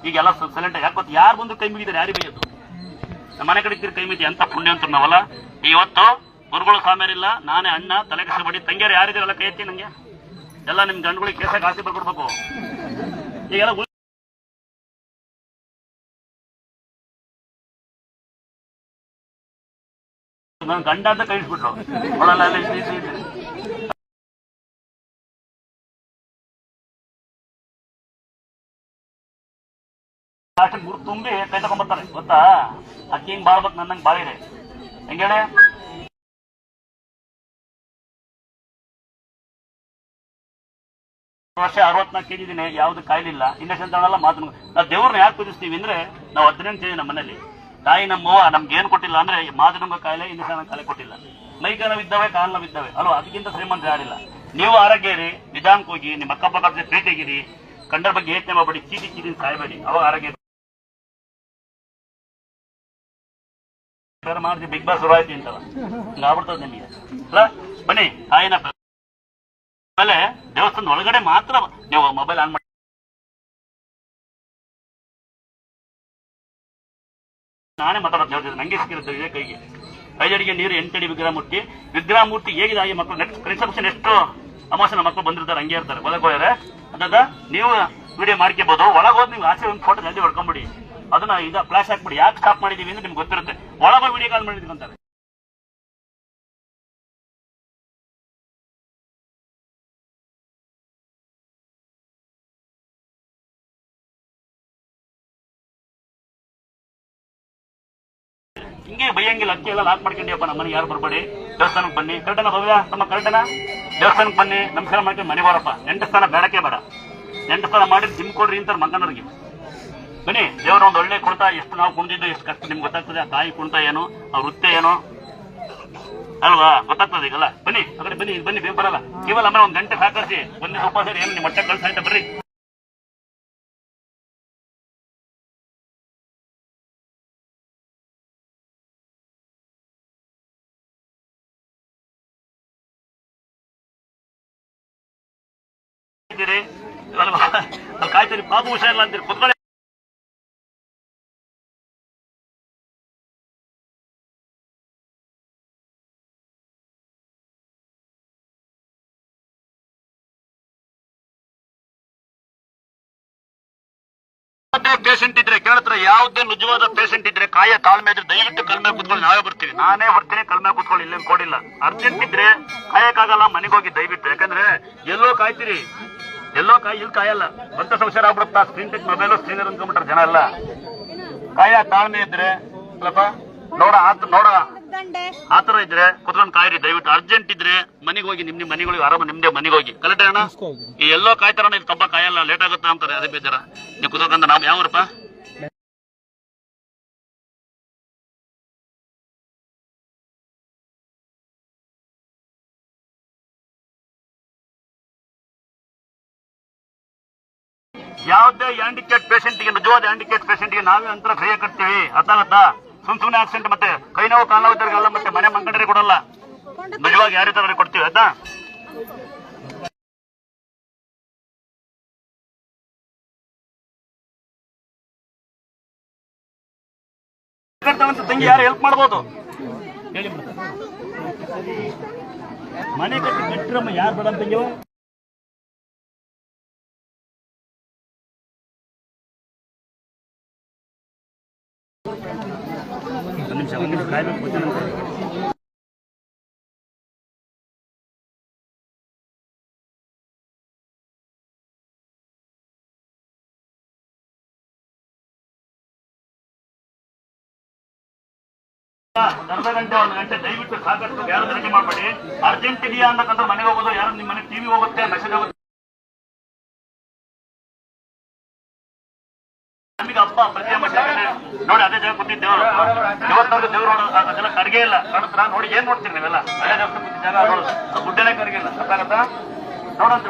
A: ಈಗೆಲ್ಲ ಸೈಲೆಂಟ್. ಯಾಕೆ ಗೊತ್ತು, ಯಾರು ಬಂದು ಕೈ ಮುಗಿದಾರೆ, ಯಾರಿಗೆ ಬೈಯೋದು? ನಮ್ಮ ಮನೆ ಕಡೆ ಕೈ ಮುಗಿ ಅಂತ ಪುಣ್ಯ ಅಂತ ನಾವಲ್ಲ. ಇವತ್ತು ಗುರುಗಳು ಸಾಮೇರಿಲ್ಲ, ನಾನೇ ಅಣ್ಣ, ತಲೆ ಕಷ್ಟಪಡಿ. ತಂಗಿಯರು ಯಾರಿದ್ದೀರಲ್ಲ ಕೈ ಎತ್ತಿ. ನಂಗೆ ಎಲ್ಲ ನಿಮ್ ಗಂಡುಗಳಿಗೆ ಕೇಸಾಗಿ ಆಸೆ ಬರ್ಕೊಡ್ಬೇಕು. ಈಗೆಲ್ಲ ನನ್ ಗಂಡ ಅಂತ ಕೈ ಇಟ್ಬಿಟ್ರು. ಗುರು ತುಂಬಿ ಕೈ ತಗೊಂಡ್ಬರ್ತಾರೆ ಗೊತ್ತಾ. ಅಕ್ಕಿ ಹಿಂಗ್ ಬಾಳ್ಬೇಕು, ನನ್ನಂಗ್ ಬಾಳಿದೆ. ಹೆಂಗೇಳೆ, ವರ್ಷ 64 kg ಇದೀನಿ, ಯಾವ್ದು ಕಾಯಿಲಿಲ್ಲ. ಇಂಜೆಕ್ಷನ್ ತಗೊಳ್ಳಲ್ಲ, ಮಾತು. ನಾವು ದೇವ್ರನ್ನ ಯಾಕೆ ಪೂಜಿಸ್ತೀವಿ ಅಂದ್ರೆ, ನಾವು 18 kg ನಮ್ಮ ಮನೇಲಿ ತಾಯಿ ನಮ್ಮವ್ವ ನಮ್ಗೆ ಏನ್ ಕೊಟ್ಟಿಲ್ಲ ಅಂದ್ರೆ, ಮಾತುಂಗ ಕಾಯಿಲೆ, ಇಂಜೆಕ್ಷನ್ ಕಾಯಿಲೆ ಕೊಟ್ಟಿಲ್ಲ. ಮೈಕಾಲ ಇದ್ದಾವೆ, ಕಾಲ ಇದ್ದಾವೆ ಅಲ್ವಾ. ಅದಕ್ಕಿಂತ ಶ್ರೀಮಂತ ಯಾರಿಲ್ಲ. ನೀವು ಆರೋಗ್ಯ ಇರಿ, ನಿಧಾನಕ್ಕೆ ಹೋಗಿ, ನಿಮ್ಮ ಅಕ್ಕಪಕ್ಕ ಪ್ರೀತಿಗಿರಿ, ಕಂಡರ ಬಗ್ಗೆ ಯೋಚನೆ ಮಾಡಬೇಡಿ, ಚೀಟಿ ಸಾಯಬೇಡಿ. ಅವಾಗ ಆರೋಗ್ಯ ಮಾಡಿಸಿ. ಬಿಗ್ ಬಾಸ್ ಶುರು ಆಯ್ತು ಅಂತಲ್ಲ, ಹಿಂಗಾಗ್ಬಿಡ್ತದೆ ನಿಮಗೆ. ಬನ್ನಿ ತಾಯಿನ ಆಮೇಲೆ ದೇವಸ್ಥಾನದ ಒಳಗಡೆ ಮಾತ್ರ ನೀವು ಮೊಬೈಲ್ ಆನ್ ಮಾಡಿ. ನಾನೇ ಮಾತಾಡೋದು ಹೇಳ್ತಿದ್ದೆ, ನಂಗೆ ಸಿಕ್ಕಿರುತ್ತೆ ಇದೇ ಕೈಗೆ. 5 ಅಡಿಗೆ ನೀರು 8 ಅಡಿ ವಿಗ್ರಹ ಮೂರ್ತಿ ಹೇಗಿದೆ ಆಗಿ ಮಕ್ಕಳು. ನೆಕ್ಸ್ಟ್ ರಿಸೆಪ್ಷನ್ ಎಷ್ಟು ಅಮಾವಾಸ್ಯೆ ಮಕ್ಕಳು ಬಂದಿರ್ತಾರೆ, ಹಂಗೆ ಇರ್ತಾರೆ. ಒಳಗೆ ಹೋಗ್ಯಾರೆ ಅದ ನೀವು ವಿಡಿಯೋ ಮಾಡ್ಕೋಬಹುದು. ಒಳಗೋದ್ ನೀವು ಆಚೆ ಒಂದು ಫೋಟೋ ಜಲ್ದಿ ಹೊಡ್ಕೊಂಬಿಡಿ. ಅದನ್ನ ಈಗ ಫ್ಲಾಶ್ ಹಾಕ್ಬಿಡಿ. ಯಾಕೆ ಸ್ಟಾಪ್ ಮಾಡಿದೀವಿ ಅಂದ್ರೆ ನಿಮ್ಗೆ ಗೊತ್ತಿರುತ್ತೆ. ಒಳಗೆ ವಿಡಿಯೋ ಕಾಲ್ ಮಾಡಿದೀವಿ ಅಂತಾರೆ. ಹಿಂಗೆ ಬೈಯಂಗಿಲ್ಲ. ಅಕ್ಕಿ ಎಲ್ಲ ಲಾಕ್ ಮಾಡ್ಕೊಂಡಿಯಪ್ಪ, ನಮ್ಮ ಮನೆಗೆ ಯಾರು ಬರ್ಬೇಡಿ, ದೇವಸ್ಥಾನಕ್ಕೆ ಬನ್ನಿ. ಕರೆಕ್ಟನ ಭವ್ಯ, ತಮ್ಮ ಕರೆಕ್ಟನ? ದೇವಸ್ಥಾನಕ್ಕೆ ಬನ್ನಿ, ನಮಸ್ಕಾರ ಮಾಡ್ಕೊಂಡು ಮನೆ ಬರಪ್ಪ. 8 ಸ್ಥಾನ ಬೇಡಕ್ಕೆ ಬೇಡ, 8 ಸ್ಥಾನ ಮಾಡಿ ಜಿಮ್ ಕೊಡ್ರಿ ಅಂತಾರೆ ಮಂಗನವ್ರಿಗೆ. ಬನ್ನಿ, ದೇವ್ರ ಒಂದು ಒಳ್ಳೆ ಕುಣಿತ. ಎಷ್ಟು ನಾವು ಕುಣಿದಿದ್ದು, ಎಷ್ಟು ಕಷ್ಟ ನಿಮ್ಗೆ ಗೊತ್ತಾಗ್ತದೆ. ಆ ತಾಯಿ ಕುಣಿತ ಏನು, ಆ ವೃತ್ತಿ ಏನು ಅಲ್ವಾ, ಗೊತ್ತಾಗ್ತದೆ ಈಗಲ್ಲ. ಬನ್ನಿ ಆ ಕಡೆ ಬನ್ನಿ, ಬನ್ನಿ ಬೇಗ ಬರಲ್ಲ. ಕೇವಲ ಆಮೇಲೆ 1 ಗಂಟೆ ಸಾಕರಿಸಿ ಬನ್ನಿ. ಸ್ವಲ್ಪ ಸರಿ ಏನು ನಿಮ್ಮ ಹೊಟ್ಟೆ ಕಳ್ಸಾಯ್ತಾ, ಬರ್ರಿ. ಅಲ್ಲಿ ಕಾಯ್ತೀರಿ, ಬಾಬು ಹುಷಾರಿಲ್ಲ ಅಂತೀರಿ, ಕುತ್ಕೊಳ್ಳಿ. ಪೇಷಂಟ್ ಇದ್ರೆ ಕೇಳತ್ರ, ಯಾವುದೇ ನಿಜವಾದ ಪೇಷಂಟ್ ಇದ್ರೆ, ಕಾಯ ತಾಳ್ಮೆ ಇದ್ರೆ ದಯವಿಟ್ಟು ಕಲ್ಮೆ ಕೂತ್ಕೊಳ್ಳಿ. ನಾವೇ ಬರ್ತೀವಿ, ನಾನೇ ಬರ್ತೀನಿ. ಕಲ್ಮೆ ಕೂತ್ಕೊಳ್ಳಿ, ಇಲ್ಲೇನು ಕೊಡಿಲ್ಲ. ಅರ್ಜೆಂಟ್ ಇದ್ರೆ ಕಾಯಕ್ಕಾಗಲ್ಲ, ಮನೆಗೆ ಹೋಗಿ ದಯವಿಟ್ಟು. ಯಾಕಂದ್ರೆ ಎಲ್ಲೋ ಕಾಯ್ತೀರಿ, ಎಲ್ಲೋ ಇಲ್ಲಿ ಕಾಯಲ್ಲ. ಬಂತ ಸಂಸಾರ ಆಗ್ಬಿಡುತ್ತಾ. ಸ್ಕ್ರೀನ್ ಟಚ್ ಮೊಬೈಲ್ ಸ್ಕ್ರೀನರ್ ಅಂದ್ಕೊಂಡ್ಬಿಟ್ರೆ ಜನ ಎಲ್ಲ. ಕಾಯ ತಾಳ್ಮೆ ಇದ್ರೆ ಅಲ್ಲಪ್ಪ, ನೋಡ ಆತರ ಇದ್ರೆ ಕುತ್ಕೊಂಡು ಕಾಯಿರಿ ದಯವಿಟ್ಟು. ಅರ್ಜೆಂಟ್ ಇದ್ರೆ ಮನೆಗೆ ಹೋಗಿ, ನಿಮ್ ಮನೆಗಳಿಗೆ ಆರಾಮ ನಿಮ್ದೇ ಮನೆಗೆ ಹೋಗಿ. ಕರೆಕ್ಟ್ ಅಣ್ಣ? ಈ ಎಲ್ಲೋ ಕಾಯ್ತಾರ, ಇಲ್ಲಿ ತಬ್ಬ ಕಾಯಲ್ಲ, ಲೇಟ್ ಆಗುತ್ತಾ ಅಂತಾರೆ. ಅದೇ ಬೇಜಾರ. ನೀವು ಕುತ್ಕೊಂಡ ನಾವು ಯಾವರಪ್ಪ ಯಾವುದೇ ಹ್ಯಾಂಡಿಕ್ಯಾಪ್ ಪೇಷಂಟ್ಗೆ, ನಿಜವಾದ ಹ್ಯಾಂಡಿಕ್ಯಾಪ್ ಪೇಷಂಟ್ಗೆ ನಾವೇ ಅಂತರ ಫ್ರೀ ಕಟ್ತೀವಿ. ಅರ್ಥ ಆಗುತ್ತಾ? ಸುಮ್ಮನೆ ಆಕ್ಸಿಡೆಂಟ್ ಮತ್ತೆ ಕೈ ನೋವು ಕಾಲು ನೋವು ಇದ್ದಾರಲ್ಲ, ಮತ್ತೆ ಮನೆ ಮಂಗಡರೆ ಕೊಡಲ್ಲ. ನಿಜವಾಗಿ ಯಾರ ತರ ಕೊಡ್ತೀವಿ. ಆಯ್ತಾ? ತಂಗಿ ಯಾರು ಹೆಲ್ಪ್ ಮಾಡ್ಬೋದು ಹೇಳಿ. ಮನೆ ಕಟ್ಟಿರಮ್ಮ ಯಾರು ಬೇಡ ತಂಗಿ? ಒಂದು ನಿಮಿಷ ಕಾಯ್ಬೇಕು. ಅರ್ಧ ಗಂಟೆ 1 ಗಂಟೆ ದಯವಿಟ್ಟು ಸಾಕಷ್ಟು ಯಾರು ರೆಡಿ ಮಾಡಬೇಡಿ. ಅರ್ಜೆಂಟ್ ಇದೆಯಾ ಅನ್ನಕಂತ ಮನೆಗೆ ಹೋಗೋದು, ಯಾರು ನಿಮ್ಮ ಮನೆ ಟಿವಿ ಹೋಗುತ್ತೆ, ಮೆಸೇಜ್ ಹೋಗುತ್ತೆ. ನಮಗೆ ಹಬ್ಬ ಪ್ರತಿ ನೋಡಿ, ಅದೇ ಜಾಗ ಕೂತಿದ್ದೆ. ಇವತ್ತವರೆಗೂ ದೇವ್ರು ಅದೆಲ್ಲ ಕರ್ಗೆ ಇಲ್ಲ ಕಾಣುತ್ತಾ? ನೋಡಿ, ಏನ್ ನೋಡ್ತೀರಿ ನೀವೆಲ್ಲ? ಅದೇ ಜಾಗ ಕೂತಿದ್ದ ಜಾಗ ನೋಡು, ಗುಡ್ಡೆನೇ ಕರ್ಗೆ ಇಲ್ಲ. ಅರ್ಥ ಆಗತ್ತಾ? ನೋಡಂತ